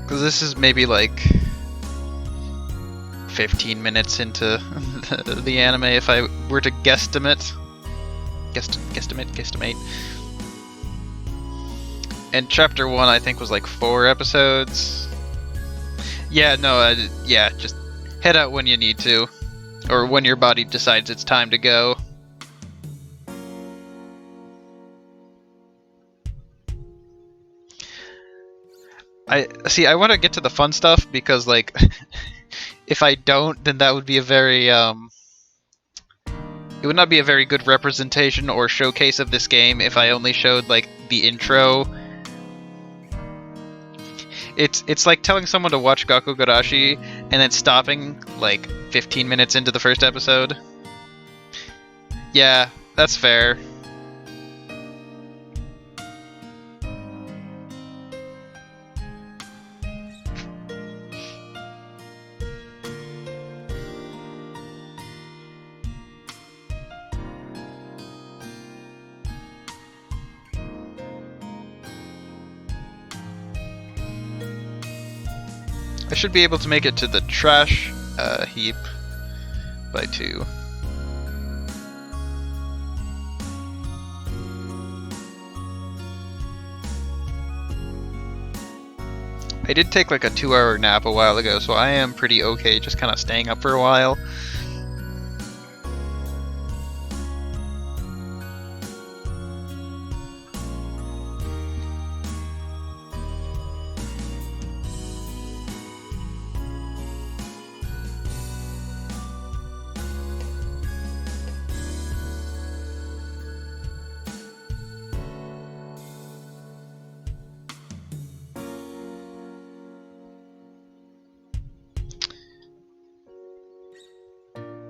Because this is maybe like 15 minutes into the anime if I were to guesstimate. Guesstimate. And chapter 1 I think was like 4 episodes. Yeah, no, yeah, just head out when you need to. Or when your body decides it's time to go. I want to get to the fun stuff because, like, if I don't, then that would be a very, it would not be a very good representation or showcase of this game if I only showed, like, the intro. It's like telling someone to watch Gakugarashi and then stopping, like, 15 minutes into the first episode. Yeah, that's fair. I should be able to make it to the trash heap by 2. I did take like a 2-hour nap a while ago, so I am pretty okay just kind of staying up for a while.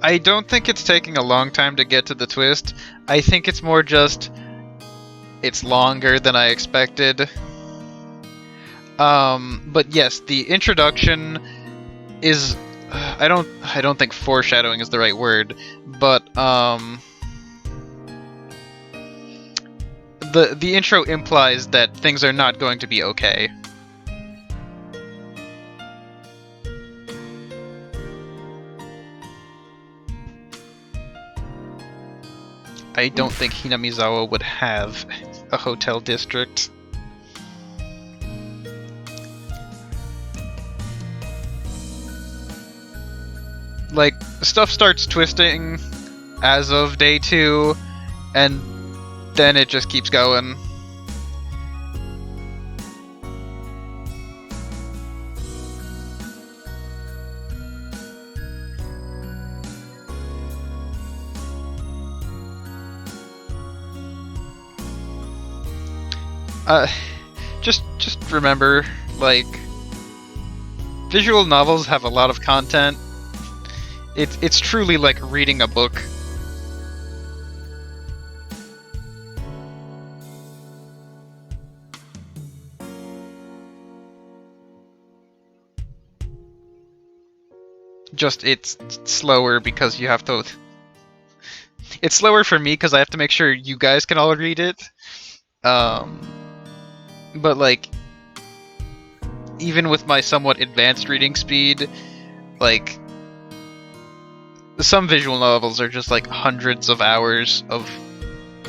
I don't think it's taking a long time to get to the twist. I think it's more just it's longer than I expected. But yes, the introduction is I don't think foreshadowing is the right word, but the intro implies that things are not going to be okay. I don't think Hinamizawa would have a hotel district. Like, stuff starts twisting as of day 2, and then it just keeps going. Just remember, like, visual novels have a lot of content. It's truly like reading a book. Just it's slower because you have to. It's slower for me because I have to make sure you guys can all read it. But like, even with my somewhat advanced reading speed, like, some visual novels are just like hundreds of hours of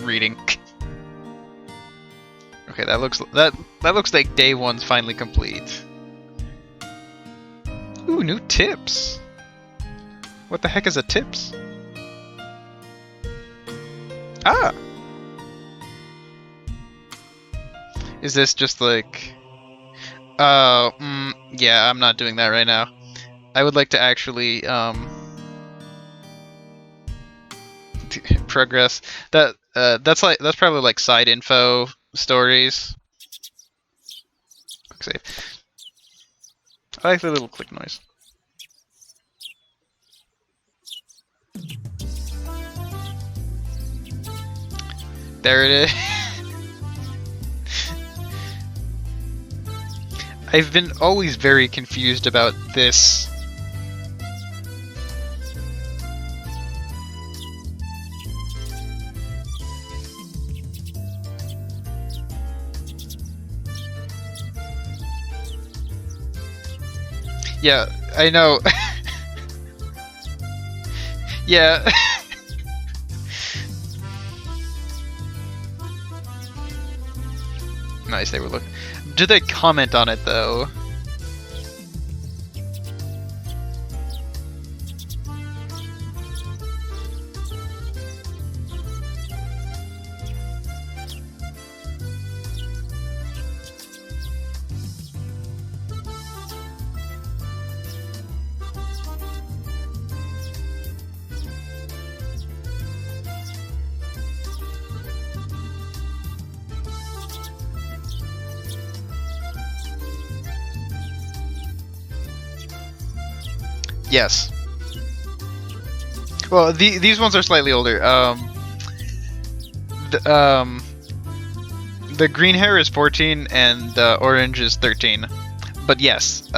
reading. Okay, that looks like day 1's finally complete. Ooh, new tips. What the heck is a tips? Ah. Is this just like... yeah, I'm not doing that right now. I would like to actually, progress. That's probably like side info stories. Quick save. I like the little click noise. There it is. I've been always very confused about this. Yeah, I know. Yeah. Nice, they were looking. Did they comment on it though? Yes. Well, these ones are slightly older. The green hair is 14 and the orange is 13. But yes,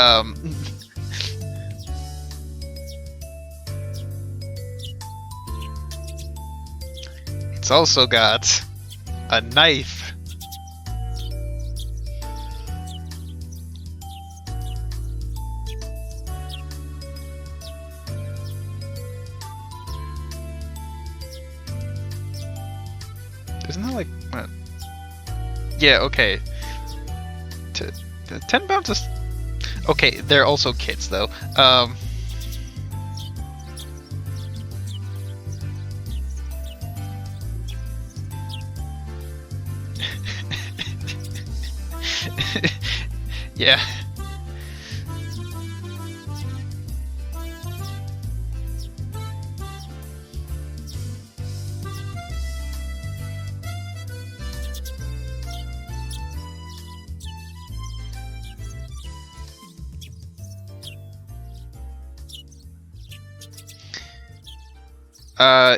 it's also got a knife. Isn't that like... Yeah, okay. 10 pounds is... Okay, they're also kids, though. Yeah.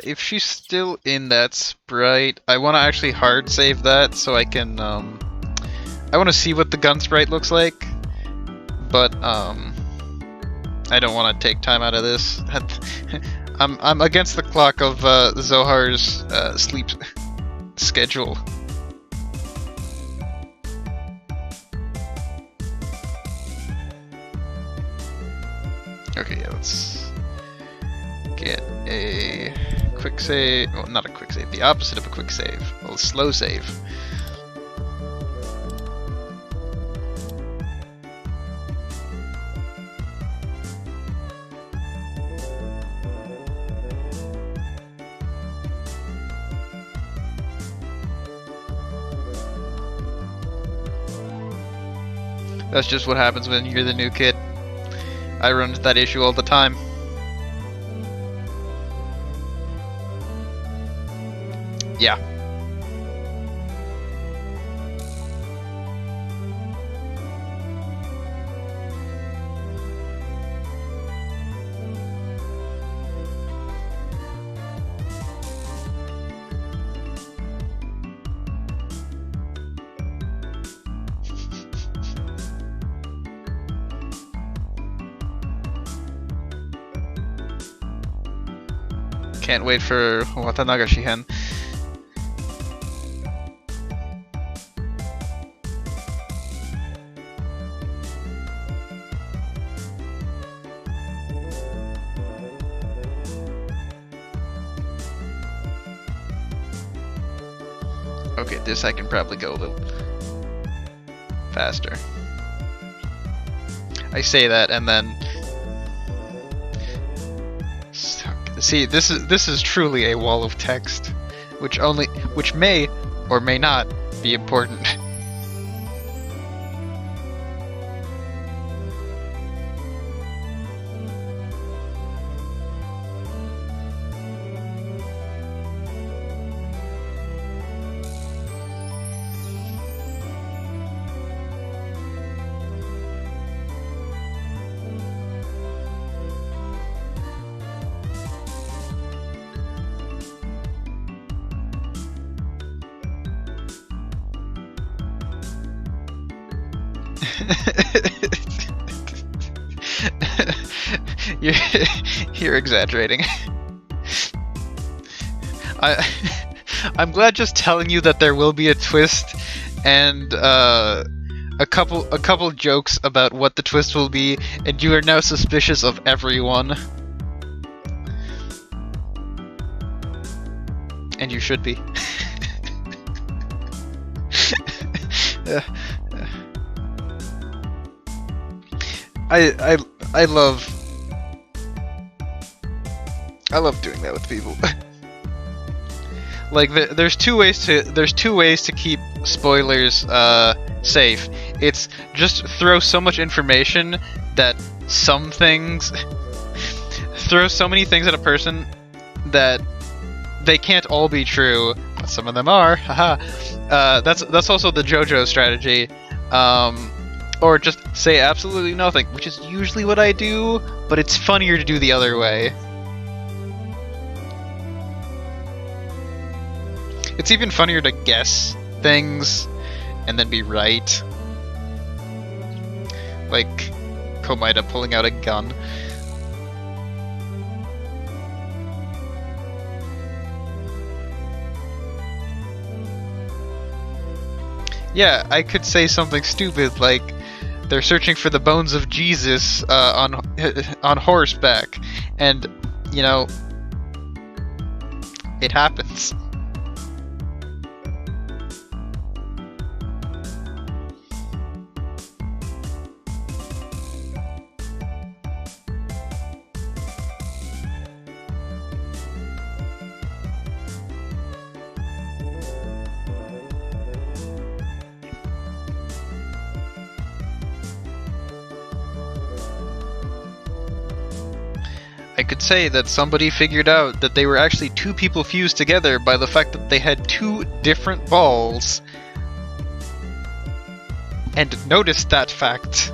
If she's still in that sprite, I want to actually hard save that so I can, I want to see what the gun sprite looks like, but, I don't want to take time out of this. I'm against the clock of, Zohar's, sleep schedule. Okay, yeah, let's get a quick save. Well, not a quick save, the opposite of a quick save. Well, a slow save. That's just what happens when you're the new kid. I run into that issue all the time. Yeah. Can't wait for Watanaga Shihen. Okay, this I can probably go a little faster. I say that and then see, this is truly a wall of text, which may or may not be important. You're exaggerating. I'm glad just telling you that there will be a twist and a couple jokes about what the twist will be, and you are now suspicious of everyone. And you should be. I love doing that with people. Like there's two ways to keep spoilers safe. It's just throw so much information that throw so many things at a person that they can't all be true. Some of them are. Haha. That's also the JoJo strategy. Or just say absolutely nothing, which is usually what I do, but it's funnier to do the other way. It's even funnier to guess things and then be right. Like Komida pulling out a gun. Yeah, I could say something stupid like they're searching for the bones of Jesus on horseback, and you know, it happens. I could say that somebody figured out that they were actually two people fused together by the fact that they had two different balls. And noticed that fact.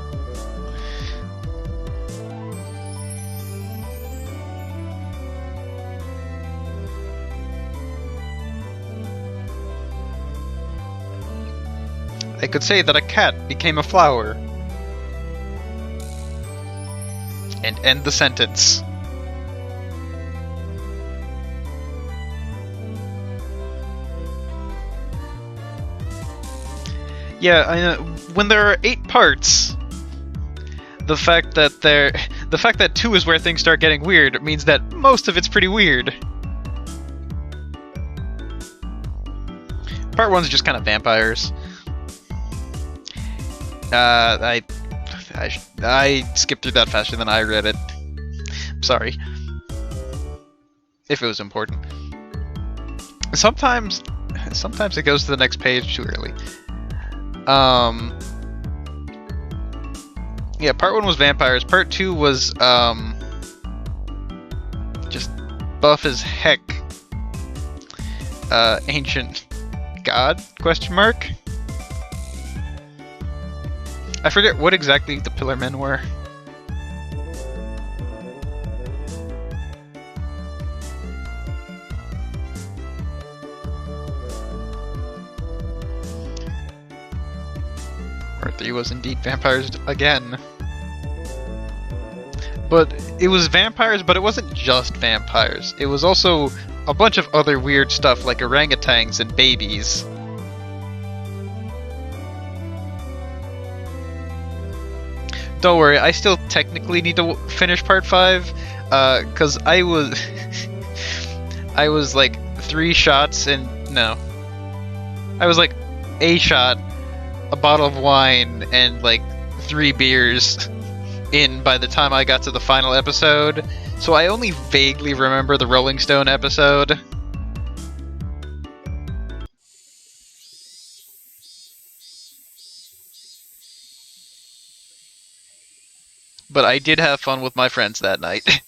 I could say that a cat became a flower. And end the sentence. Yeah, I know. When there are 8 parts, the fact that 2 is where things start getting weird means that most of it's pretty weird. Part 1's just kind of vampires. I skipped through that faster than I read it. I'm sorry. If it was important. Sometimes it goes to the next page too early. Yeah, part 1 was vampires. Part 2 was, just buff as heck. Ancient god? Question mark? I forget what exactly the Pillar Men were. Part 3 was indeed vampires again. But it was vampires, but it wasn't just vampires. It was also a bunch of other weird stuff like orangutans and babies. Don't worry, I still technically need to finish part 5, cause I was I was like 3 shots and no. I was like a shot, a bottle of wine, and like 3 beers in by the time I got to the final episode, so I only vaguely remember the Rolling Stone episode. But I did have fun with my friends that night.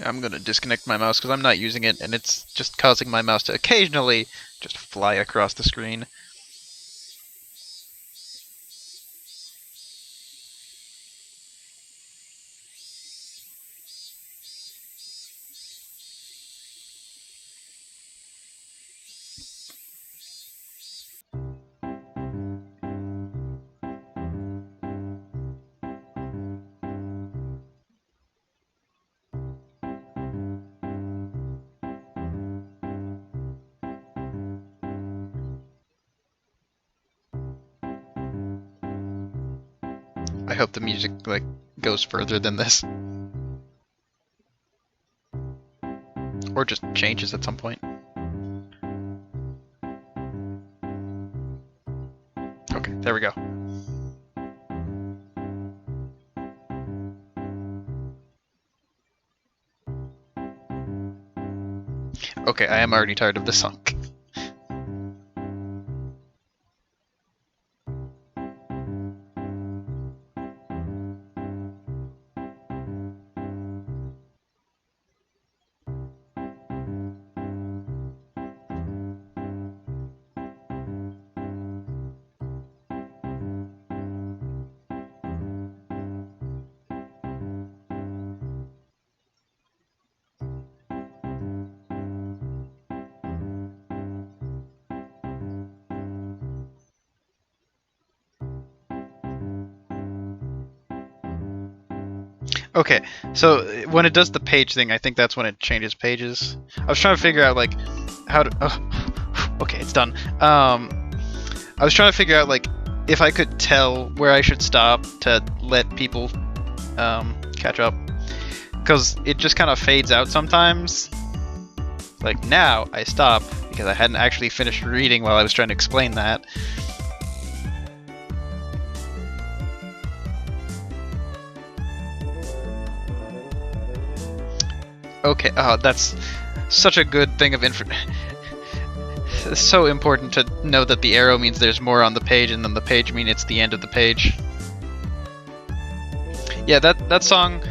I'm gonna disconnect my mouse because I'm not using it, and it's just causing my mouse to occasionally just fly across the screen. I hope the music like goes further than this. Or just changes at some point. Okay, there we go. Okay, I am already tired of this song. Okay, so when it does the page thing, I think that's when it changes pages. I was trying to figure out like how to. Oh, okay, it's done. I was trying to figure out like if I could tell where I should stop to let people catch up, because it just kind of fades out sometimes. Like now, I stop because I hadn't actually finished reading while I was trying to explain that. Okay, oh, that's such a good thing of info. It's so important to know that the arrow means there's more on the page, and then the page means it's the end of the page. Yeah, that song,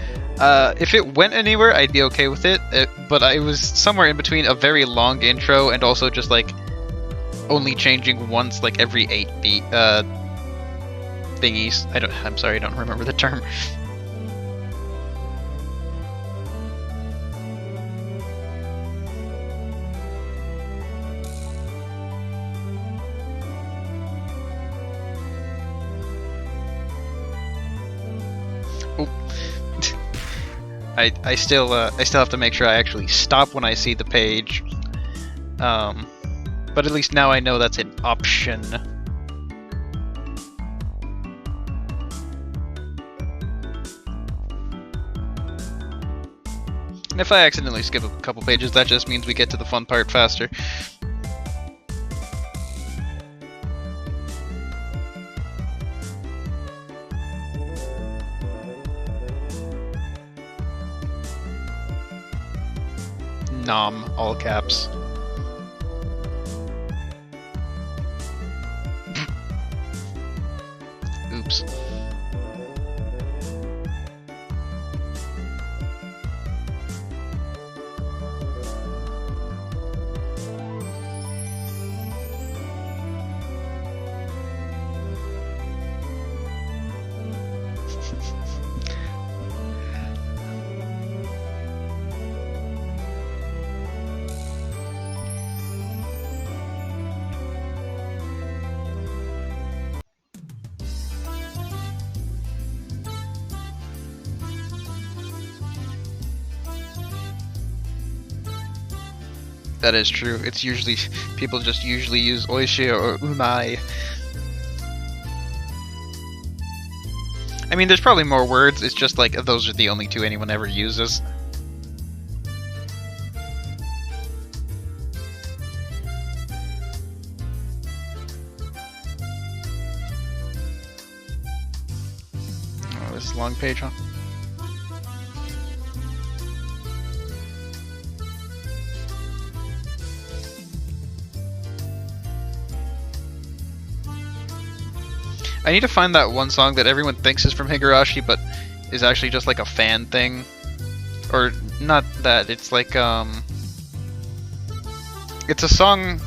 if it went anywhere, I'd be okay with it, but I was somewhere in between a very long intro and also just like only changing once like every 8 beat thingies. I'm sorry, I don't remember the term. I still have to make sure I actually stop when I see the page. But at least now I know that's an option. And if I accidentally skip a couple pages, that just means we get to the fun part faster. Nom, all caps. Oops. That is true. It's usually people just usually use oishi or umai. I mean, there's probably more words. It's just like those are the only two anyone ever uses. Oh, this is a long page, huh? I need to find that one song that everyone thinks is from Higurashi, but is actually just like a fan thing. Or, not that, it's like, it's a song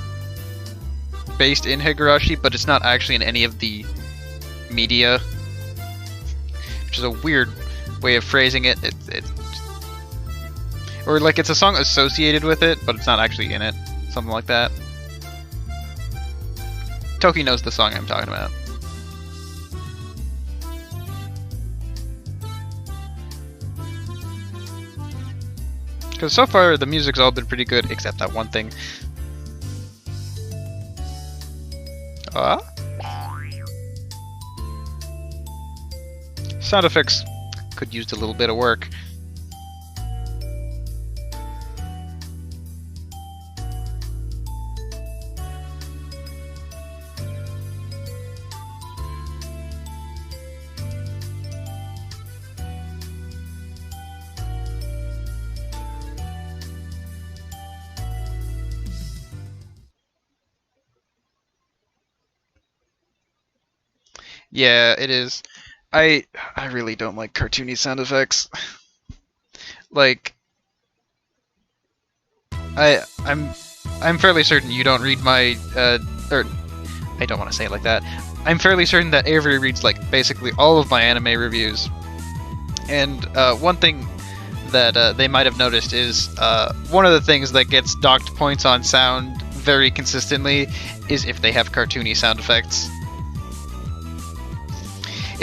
based in Higurashi, but it's not actually in any of the media. Which is a weird way of phrasing it. Or like, it's a song associated with it, but it's not actually in it. Something like that. Toki knows the song I'm talking about. Because so far, the music's all been pretty good, except that one thing. Sound effects could use a little bit of work. Yeah, it is. I really don't like cartoony sound effects. Like I'm fairly certain you don't read my or I don't want to say it like that. I'm fairly certain that Avery reads like basically all of my anime reviews. And one thing that they might have noticed is one of the things that gets docked points on sound very consistently is if they have cartoony sound effects.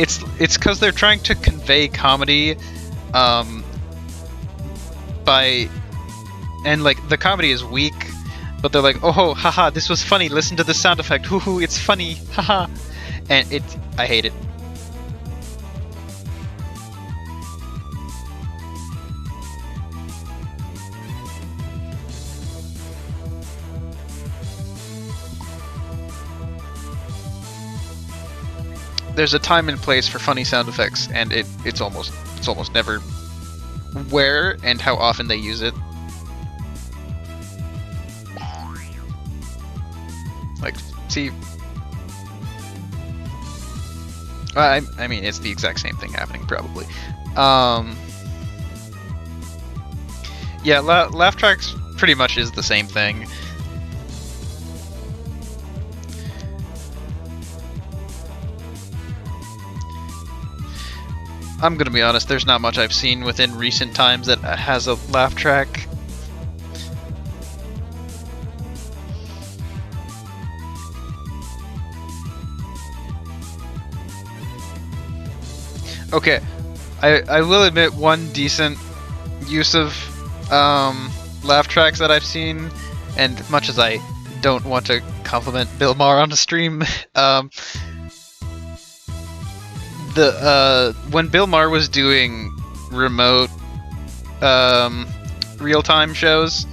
It's because they're trying to convey comedy by, and like the comedy is weak, but they're like, oh haha, this was funny, listen to the sound effect, hoo hoo, it's funny, haha. And I hate it. There's a time and place for funny sound effects, and it's almost never where and how often they use it. Like, see, I mean, it's the exact same thing happening, probably. Yeah, laugh tracks pretty much is the same thing. I'm gonna be honest, there's not much I've seen within recent times that has a laugh track. Okay, I will admit one decent use of laugh tracks that I've seen, and much as I don't want to compliment Bill Maher on a stream, when Bill Maher was doing remote real-time shows,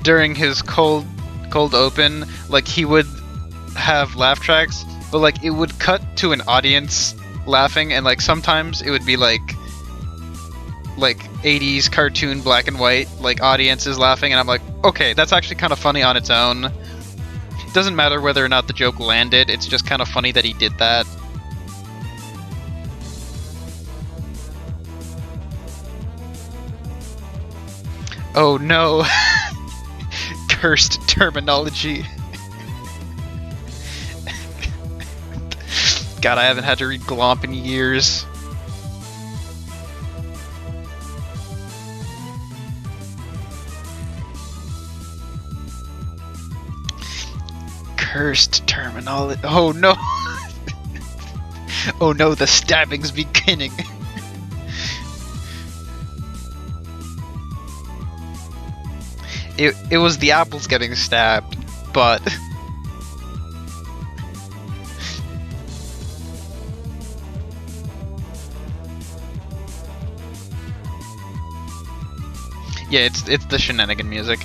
during his cold open, like he would have laugh tracks, but like it would cut to an audience laughing, and like sometimes it would be like 80s cartoon black and white, like audiences laughing, and I'm like, okay, that's actually kind of funny on its own. It doesn't matter whether or not the joke landed, it's just kind of funny that he did that. Oh no. Cursed terminology. God, I haven't had to read Glomp in years. Cursed terminology. Oh no! Oh no, the stabbing's beginning. It was the apples getting stabbed, but yeah, it's the shenanigan music.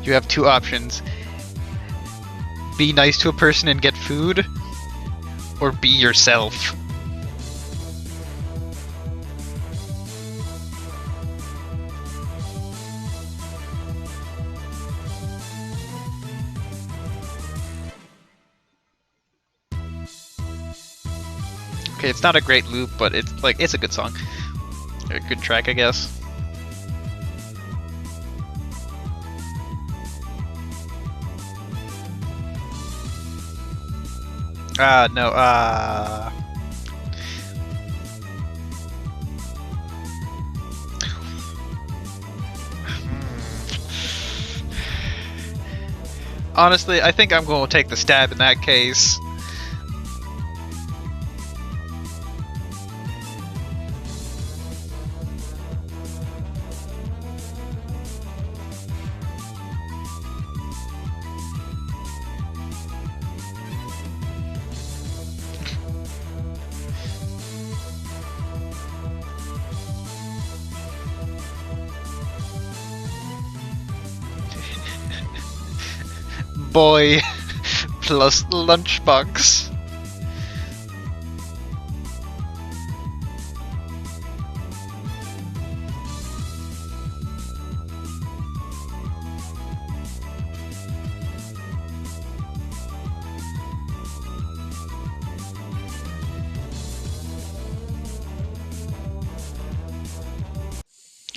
You have two options. Be nice to a person and get food, or be yourself. Okay, it's not a great loop, but it's a good song. A good track, I guess. No, honestly, I think I'm going to take the stab in that case. boy plus lunchbox.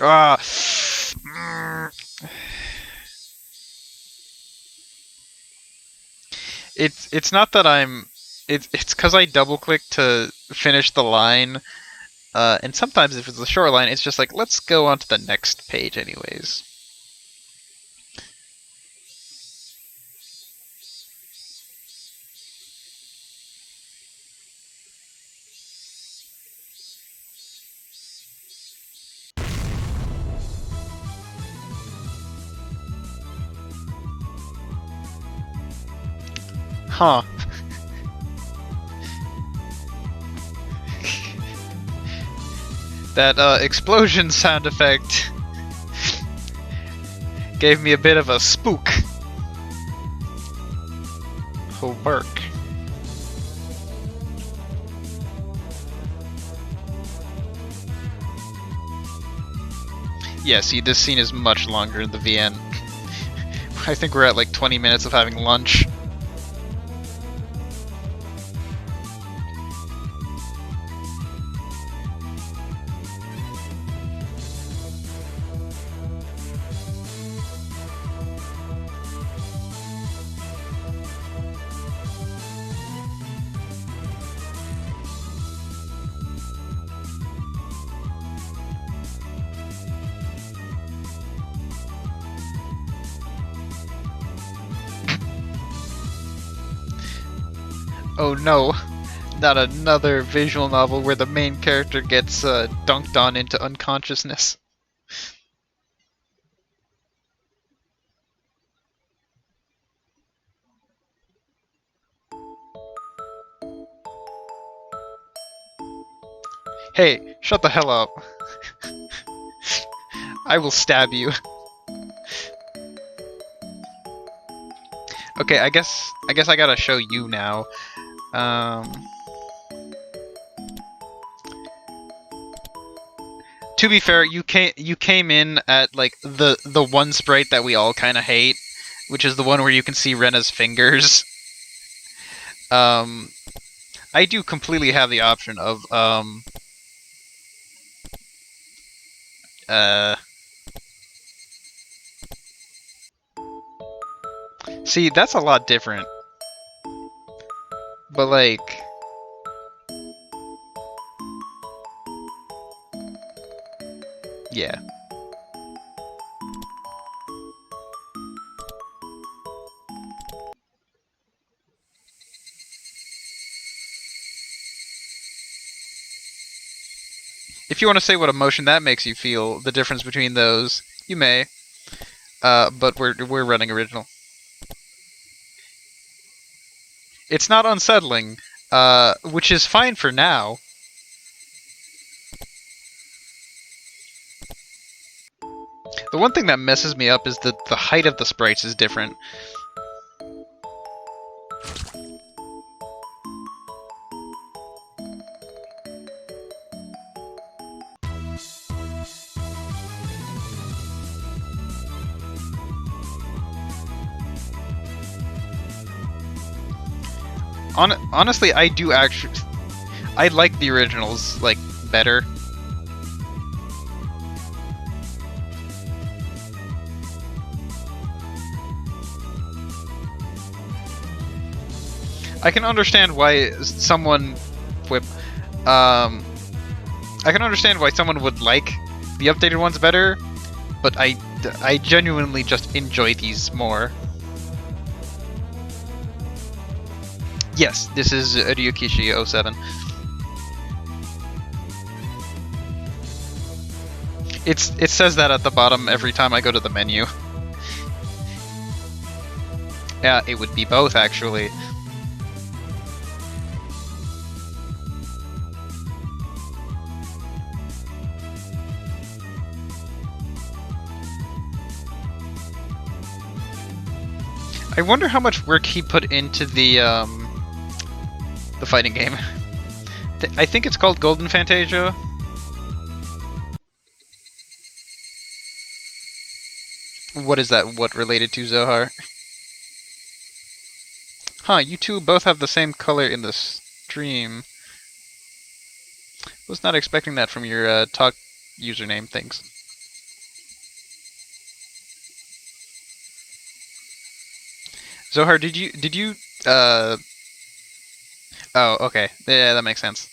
Ah. It's not that I'm. It's because I double click to finish the line, and sometimes if it's a short line, it's just like let's go on to the next page anyways. Huh. That explosion sound effect gave me a bit of a spook. Oh, work. Yeah, see, this scene is much longer in the VN. I think we're at like 20 minutes of having lunch. Oh no, not another visual novel where the main character gets dunked on into unconsciousness. Hey, shut the hell up. I will stab you. Okay, I guess I gotta show you now. To be fair, you came in at like the one sprite that we all kind of hate, which is the one where you can see Rena's fingers. I do completely have the option of see, that's a lot different. But like, yeah. If you want to say what emotion that makes you feel, the difference between those, you may. But we're running original. It's not unsettling, which is fine for now. The one thing that messes me up is that the height of the sprites is different. Honestly, I do actually... I like the originals, like, better. I can understand why someone... I can understand why someone would like the updated ones better, but I genuinely just enjoy these more. Yes, this is Ryukishi 07. It says that at the bottom every time I go to the menu. Yeah, it would be both, actually. I I wonder how much work he put into the fighting game. I think it's called Golden Fantasia. What is that? What related to Zohar? Huh, you two both have the same color in the stream. Was not expecting that from your talk username things. Zohar, did you oh, okay. Yeah, that makes sense.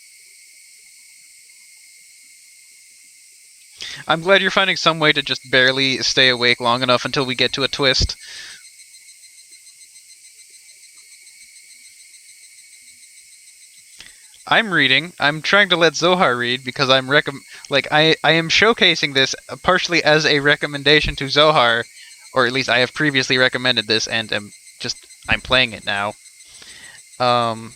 I'm glad you're finding some way to just barely stay awake long enough until we get to a twist. I'm reading. I'm trying to let Zohar read because I'm I am showcasing this partially as a recommendation to Zohar, or at least I have previously recommended this and I'm playing it now. I'm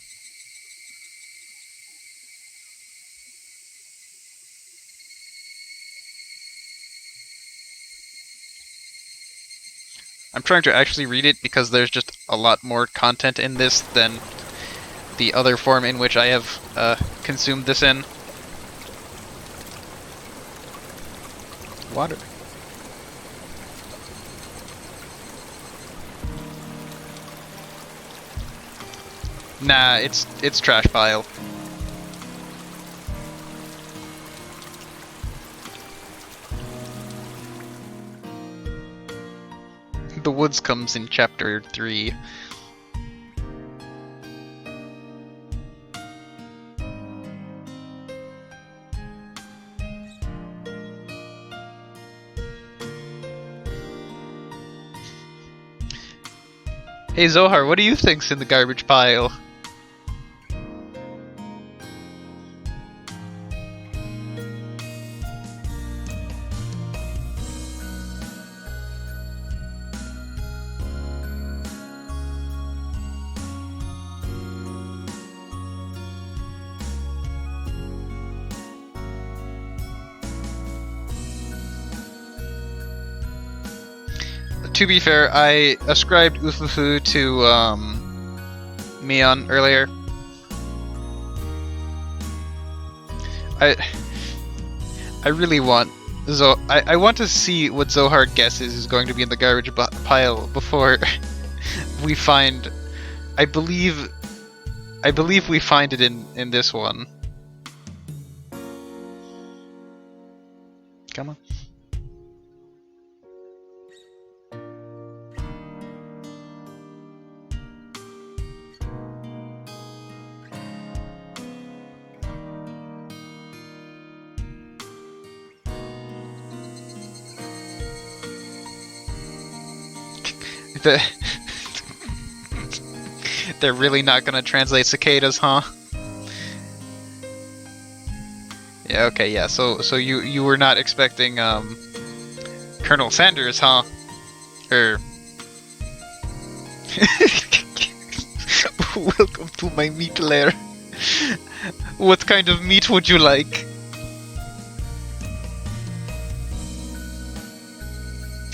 trying to actually read it because there's just a lot more content in this than the other form in which I have consumed this in. Water. Nah, it's trash pile. The woods comes in chapter 3. Hey Zohar, what do you think's in the garbage pile? To be fair, I ascribed Ufufu to Mion earlier. I really want I want to see what Zohar guesses is going to be in the garbage pile before we find. I believe we find it in this one. Come on. They're really not gonna translate cicadas, huh? Yeah, okay, yeah. So you were not expecting Colonel Sanders, huh? Or welcome to my meat lair. What kind of meat would you like?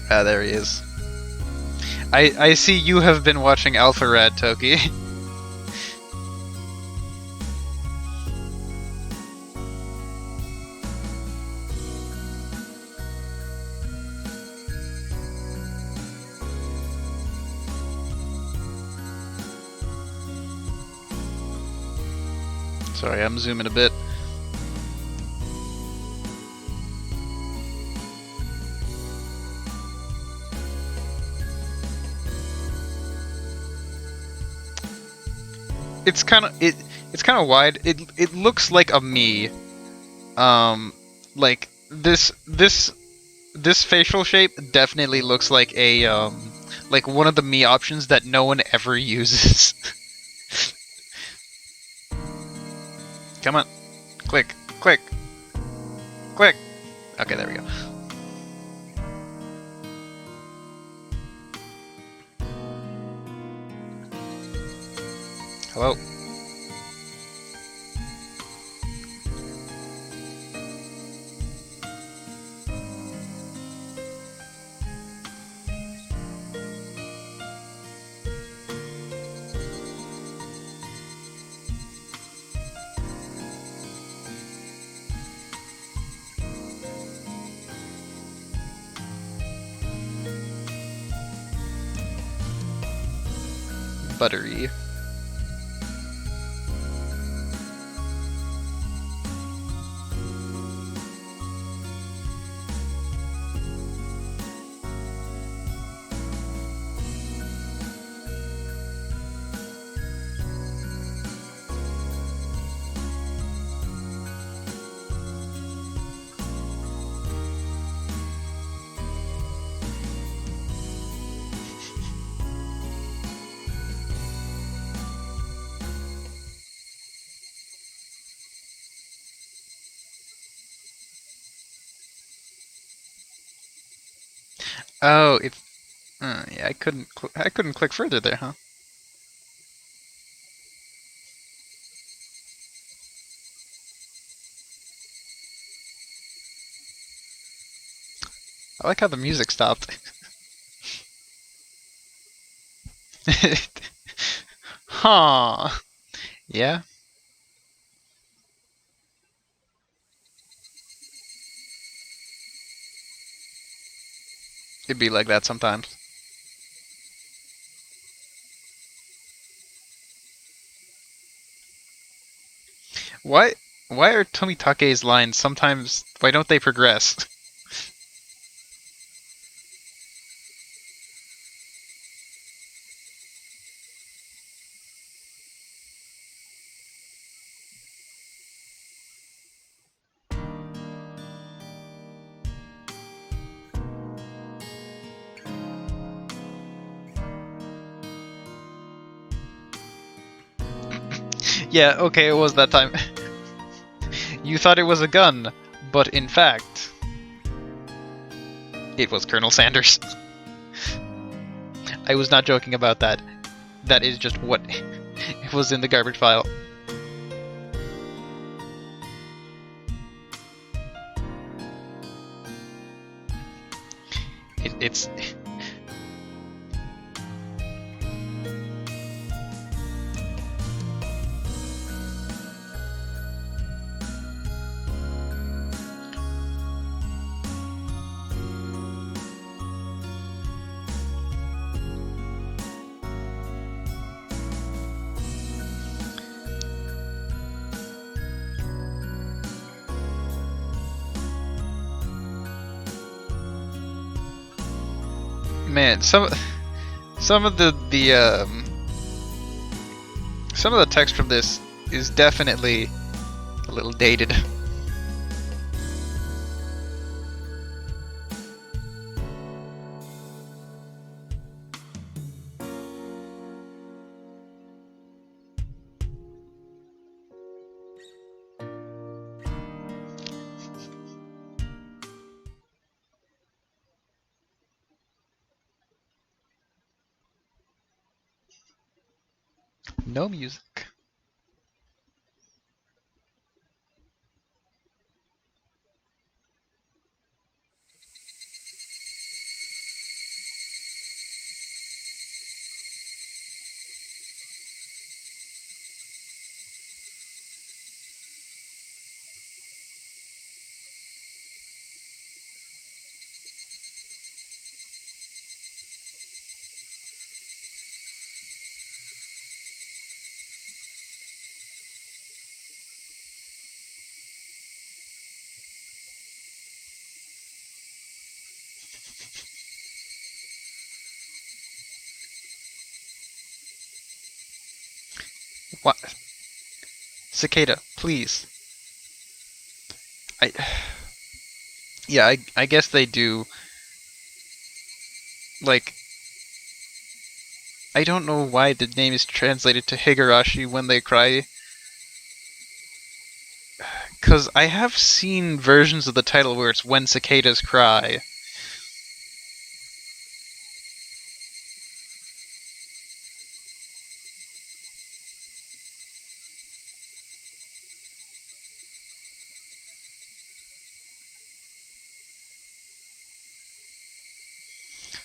Ah, there he is. I see you have been watching Alpha Rad, Toki. Sorry, I'm zooming a bit. It's kind of wide. It looks like a me. Like this facial shape definitely looks like a like one of the me options that no one ever uses. Come on. Click. Click. Click. Okay, there we go. Hello. buttery. Oh, it's yeah. I couldn't click further there, huh? I like how the music stopped. Huh. Yeah, it'd be like that sometimes. Why? Why are Tomitake's lines sometimes? Why don't they progress? Yeah, okay, it was that time. You thought it was a gun, but in fact, it was Colonel Sanders. I was not joking about that. That is just what it was in the garbage file. It's man, some of some of the text from this is definitely a little dated. No music. What? Cicada, please. I yeah, I guess they do. Like, I don't know why the name is translated to Higurashi when they cry. Because I have seen versions of the title where it's when cicadas cry.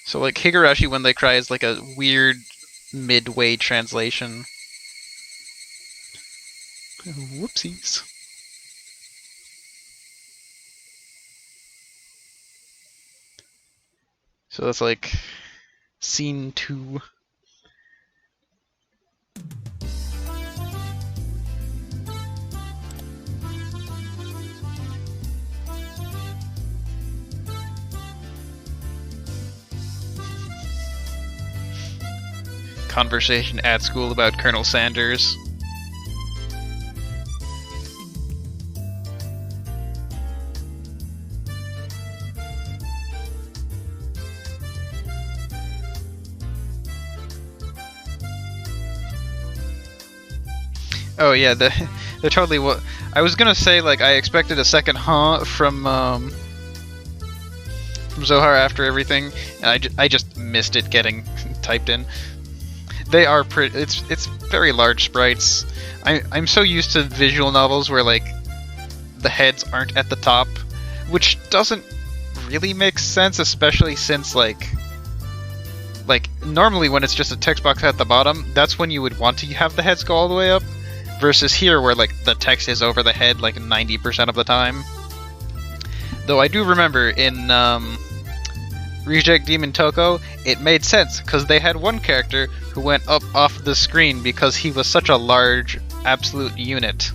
So, like, Higurashi when they cry is like a weird midway translation. Whoopsies. So that's like scene 2. conversation at school about Colonel Sanders. Oh yeah, they're totally what I was gonna say. Like I expected a second from Zohar after everything, and I just missed it getting typed in. They are pretty. It's very large sprites. I'm so used to visual novels where like the heads aren't at the top, which doesn't really make sense, especially since like normally when it's just a text box at the bottom, that's when you would want to have the heads go all the way up. Versus here, where like the text is over the head like 90% of the time. Though I do remember in Reject Demon Toko, it made sense because they had one character who went up off the screen because he was such a large absolute unit.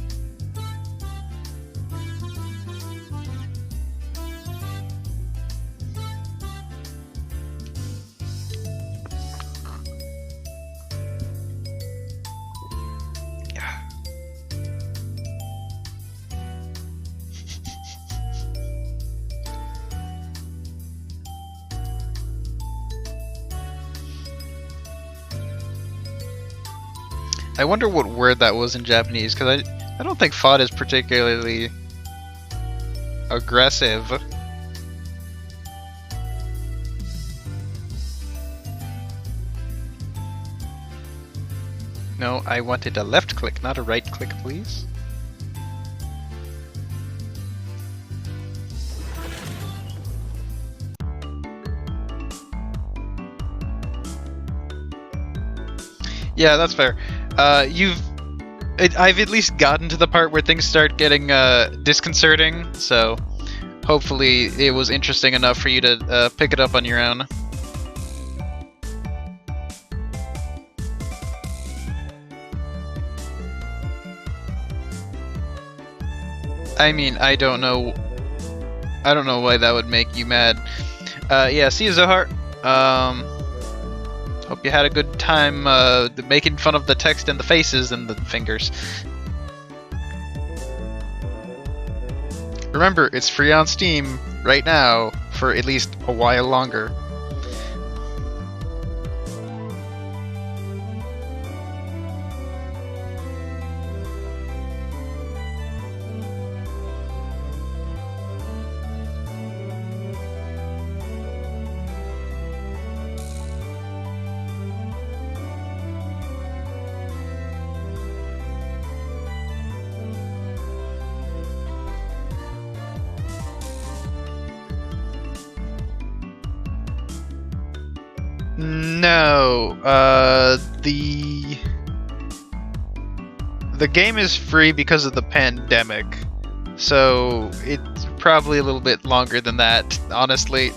I wonder what word that was in Japanese, because I don't think FOD is particularly aggressive. No, I wanted a left click, not a right click, please. Yeah, that's fair. I've at least gotten to the part where things start getting disconcerting, so hopefully it was interesting enough for you to pick it up on your own. I mean, I don't know why that would make you mad. Yeah, see you, Zohar. Hope you had a good time making fun of the text and the faces and the fingers. Remember, it's free on Steam right now for at least a while longer. No, the game is free because of the pandemic, so it's probably a little bit longer than that, honestly.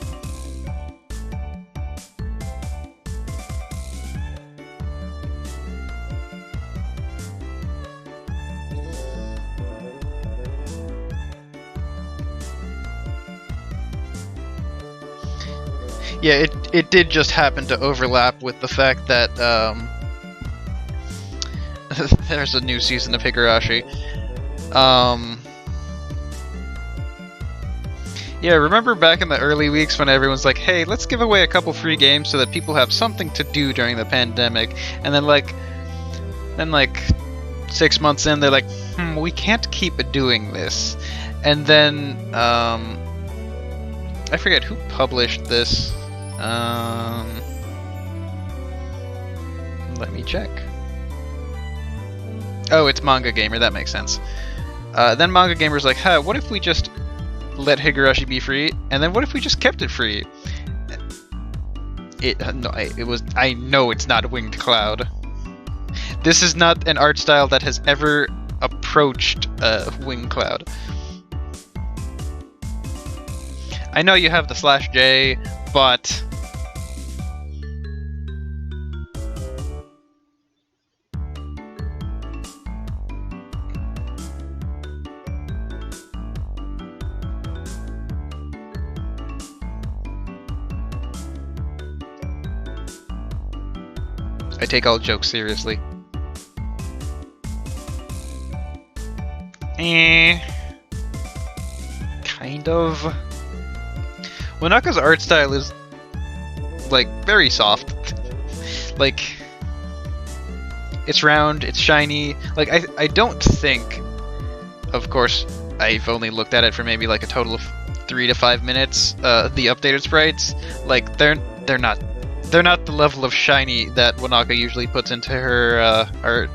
Yeah, it did just happen to overlap with the fact that there's a new season of Higurashi. Yeah, remember back in the early weeks when everyone's like, hey, let's give away a couple free games so that people have something to do during the pandemic, and then like 6 months in, they're like, we can't keep doing this. And then I forget who published this. Let me check. Oh, it's Manga Gamer, that makes sense. Then Manga Gamer's like, what if we just let Higurashi be free, and then what if we just kept it free? I know it's not Winged Cloud. This is not an art style that has ever approached Winged Cloud. I know you have the /J, but I take all jokes seriously. Kind of. Wanaka's art style is, like, very soft. Like, it's round, it's shiny. Like, I don't think, of course, I've only looked at it for maybe like a total of 3 to 5 minutes. The updated sprites, like, they're not the level of shiny that Wanaka usually puts into her art.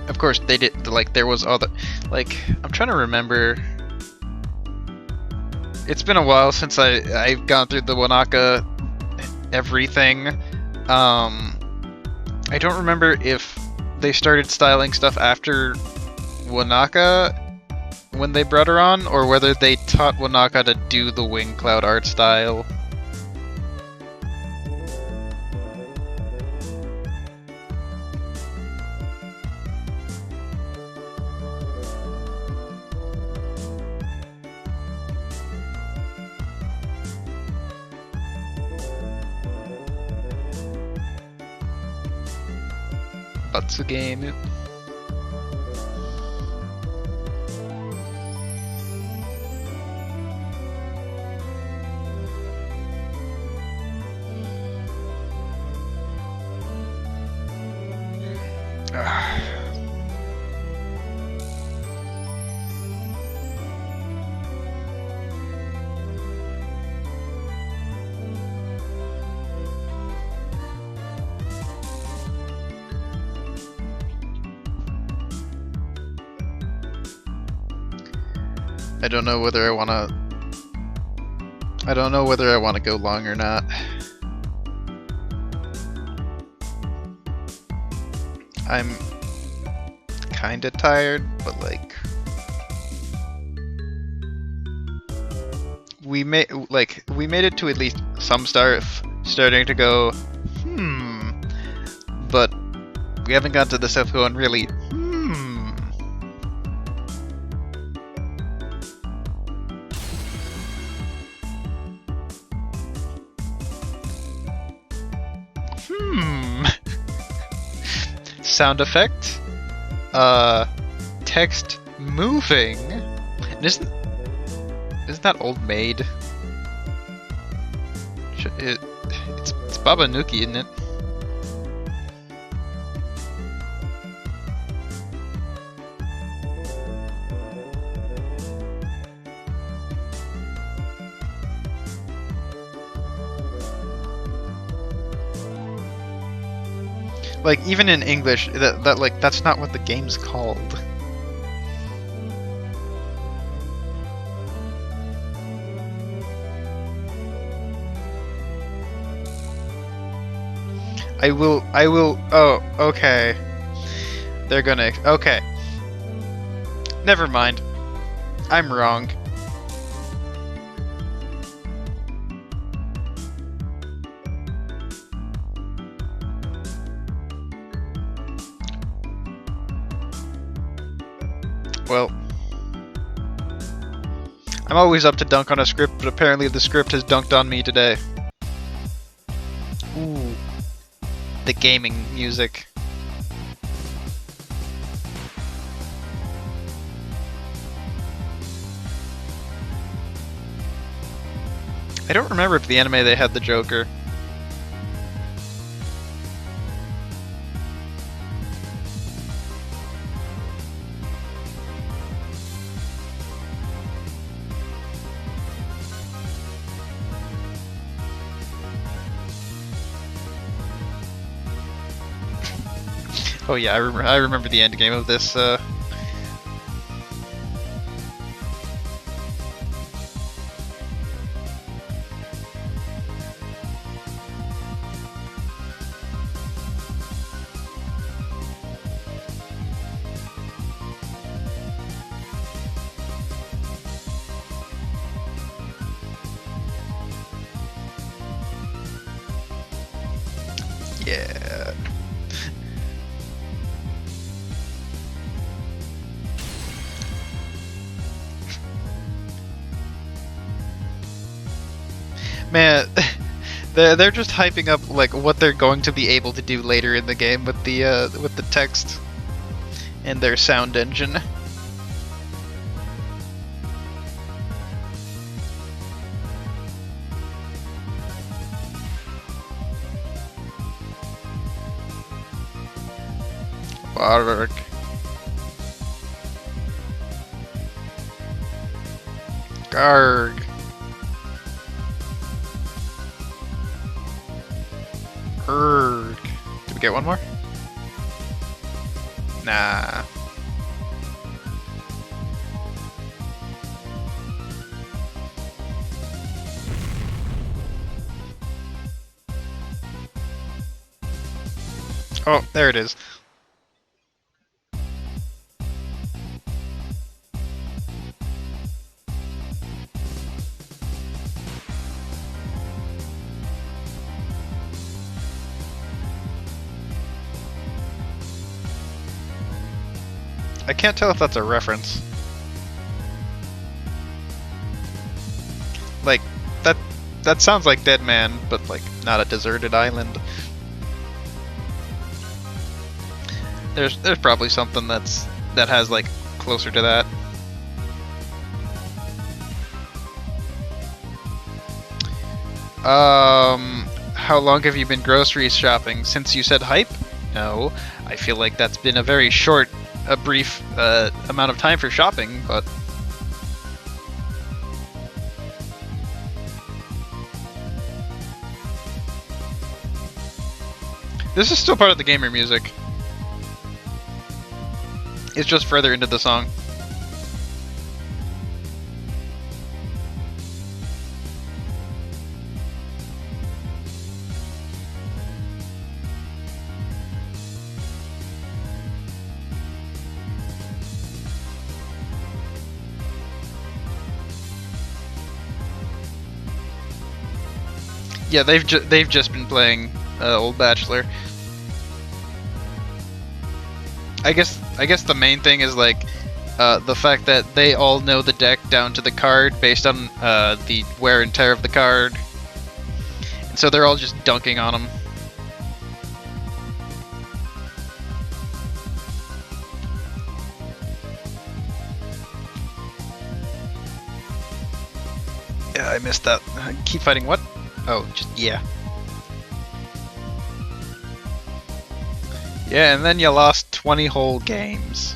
Of course, they did, like, there was other, like, I'm trying to remember. It's been a while since I've gone through the Wanaka everything. I don't remember if they started styling stuff after Wanaka when they brought her on, or whether they taught Wanaka to do the wing cloud art style. Game. I don't know whether I want to go long or not. I'm kind of tired, but like we made it to at least some starting to go but we haven't got to the stuff going really sound effect. Text moving. Isn't that Old Maid? It's Baba Nuki, isn't it? Like, even in English, that's not what the game's called. I will, oh, okay. They're gonna, okay. Never mind. I'm wrong. Well, I'm always up to dunk on a script, but apparently the script has dunked on me today. Ooh. The gaming music. I don't remember if the anime they had the Joker. Oh yeah, I remember the end game of this. Yeah. Man, they're just hyping up like what they're going to be able to do later in the game with the text and their sound engine. Bark. Garg. Erg. Did we get one more? Nah. Oh, there it is. I can't tell if that's a reference. Like, that sounds like Dead Man, but like not a deserted island. There's probably something that has like closer to that. How long have you been grocery shopping? Since you said hype? No, I feel like that's been a very short, brief amount of time for shopping, but this is still part of the gamer music. It's just further into the song. Yeah, they've just been playing Old Bachelor. I guess the main thing is like the fact that they all know the deck down to the card based on the wear and tear of the card, and so they're all just dunking on them. Yeah, I missed that. Keep fighting what? Oh, just yeah. Yeah, and then you lost 20 whole games.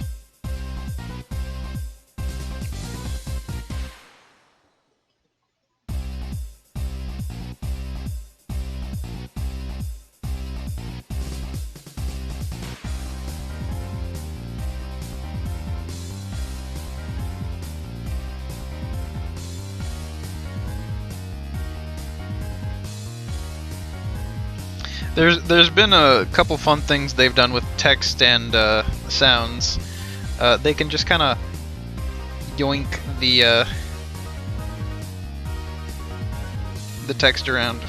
There's been a couple fun things they've done with text and sounds. They can just kind of yoink the text around.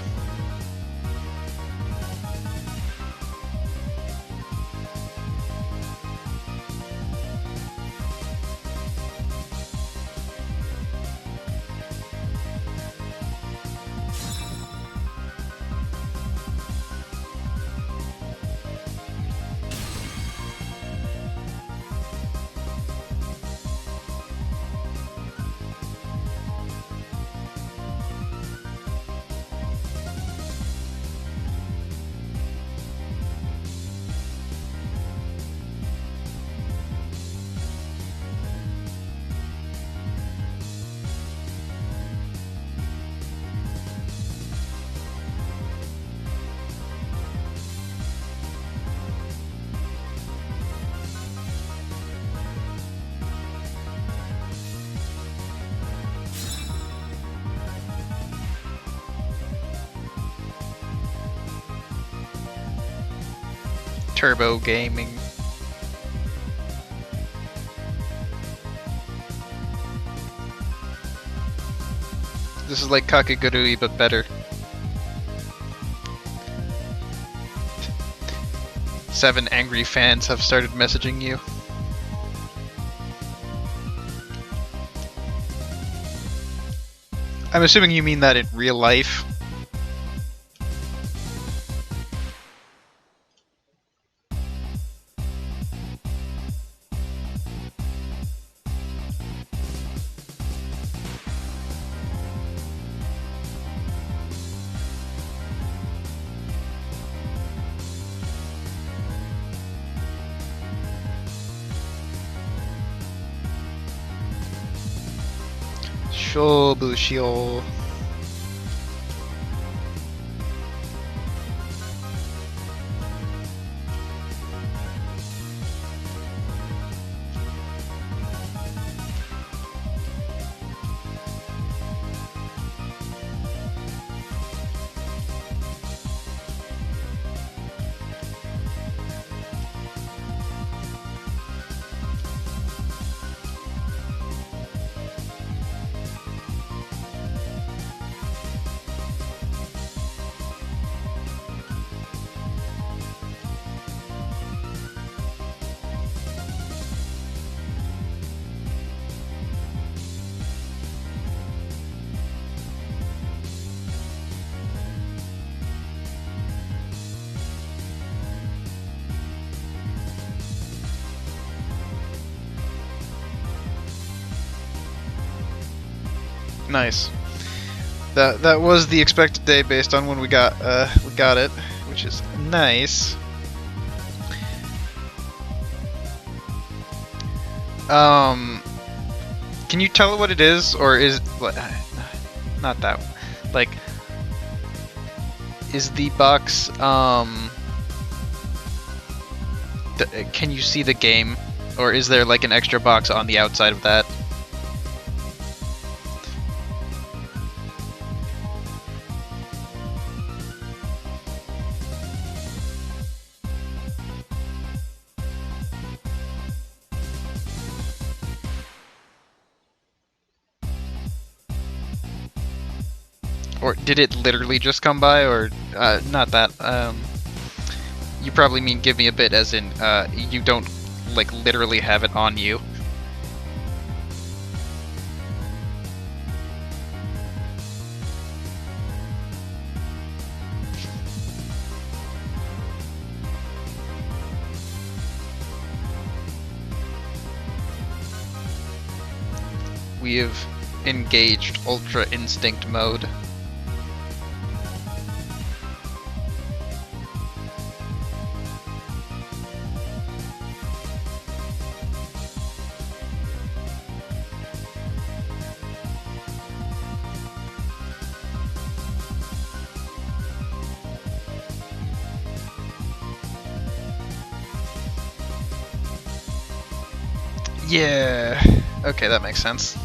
Turbo gaming. This is like Kakegurui, but better. 7 angry fans have started messaging you. I'm assuming you mean that in real life. Shobushio. Nice. That was the expected day based on when we got it, which is nice. Can you tell it what it is, or is what? Not that. Like, is the box can you see the game, or is there like an extra box on the outside of that? Or did it literally just come by, or not that? You probably mean give me a bit, as in you don't like literally have it on you. We have engaged Ultra Instinct mode. Yeah. Okay, that makes sense.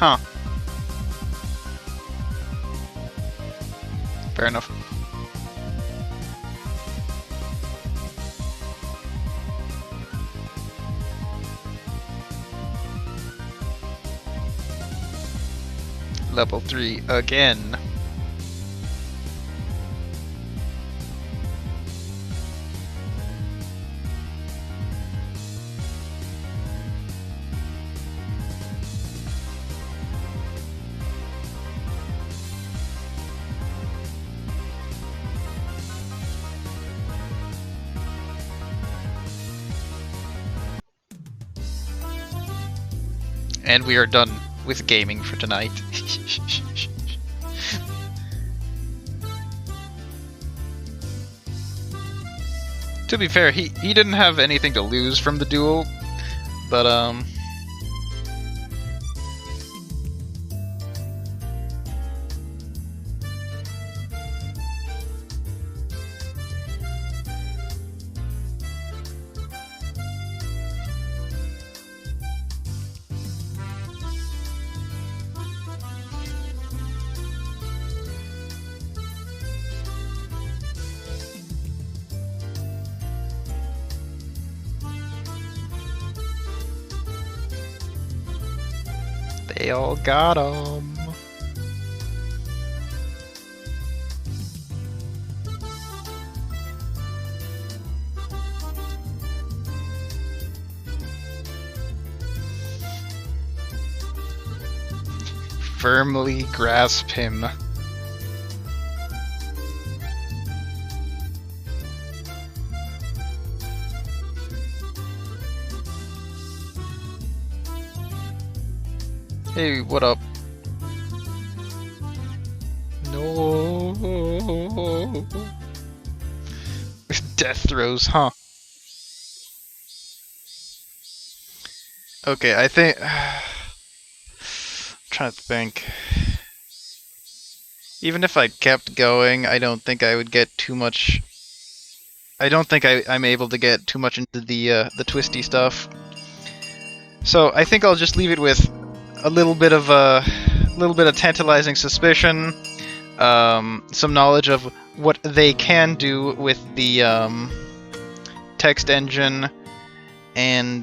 Huh. Fair enough. Level 3 again. And we are done with gaming for tonight. To be fair, he didn't have anything to lose from the duel, but they all got him. Firmly grasp him. Hey, what up? No. Death throws, huh? Okay, I think... trying to think. Even if I kept going, I don't think I would get too much... I don't think I'm able to get too much into the twisty stuff. So I think I'll just leave it with a little bit of tantalizing suspicion, some knowledge of what they can do with the text engine, and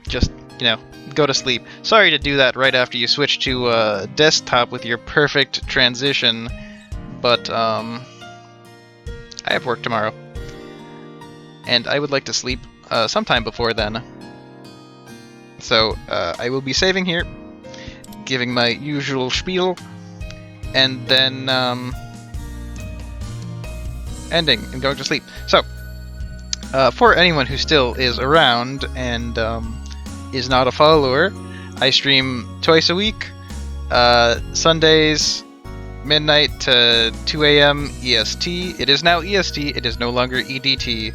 just, you know, go to sleep. Sorry to do that right after you switch to desktop with your perfect transition, but I have work tomorrow, and I would like to sleep sometime before then. So I will be saving here, giving my usual spiel, and then ending and going to sleep. So, for anyone who still is around and is not a follower, I stream twice a week, Sundays, midnight to 2 a.m. EST. It is now EST, it is no longer EDT.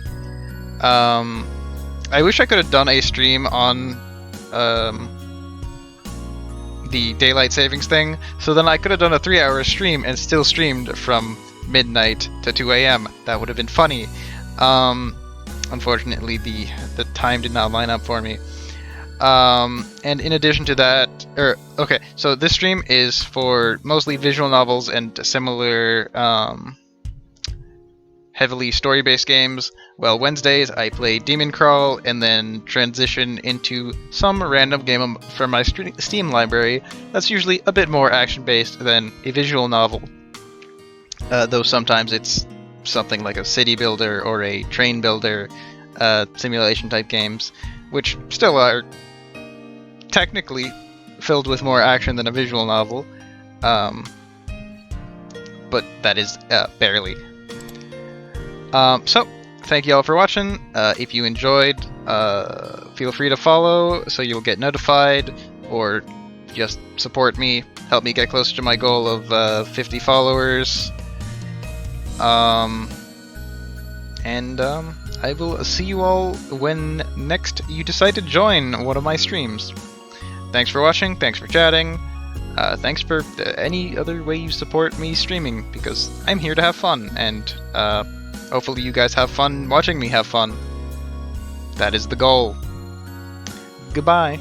I wish I could have done a stream on the daylight savings thing, so then I could have done a 3-hour stream and still streamed from midnight to 2 a.m. That would have been funny. Unfortunately, the time did not line up for me. And in addition to that, okay, so this stream is for mostly visual novels and similar heavily story-based games. Well, Wednesdays I play Demon Crawl and then transition into some random game from my Steam library that's usually a bit more action-based than a visual novel. Though sometimes it's something like a city builder or a train builder, simulation type games, which still are technically filled with more action than a visual novel, but that is barely. So, thank you all for watching. If you enjoyed, feel free to follow so you'll get notified, or just support me, help me get closer to my goal of 50 followers. I will see you all when next you decide to join one of my streams. Thanks for watching, thanks for chatting, thanks for any other way you support me streaming, because I'm here to have fun, and hopefully you guys have fun watching me have fun. That is the goal. Goodbye.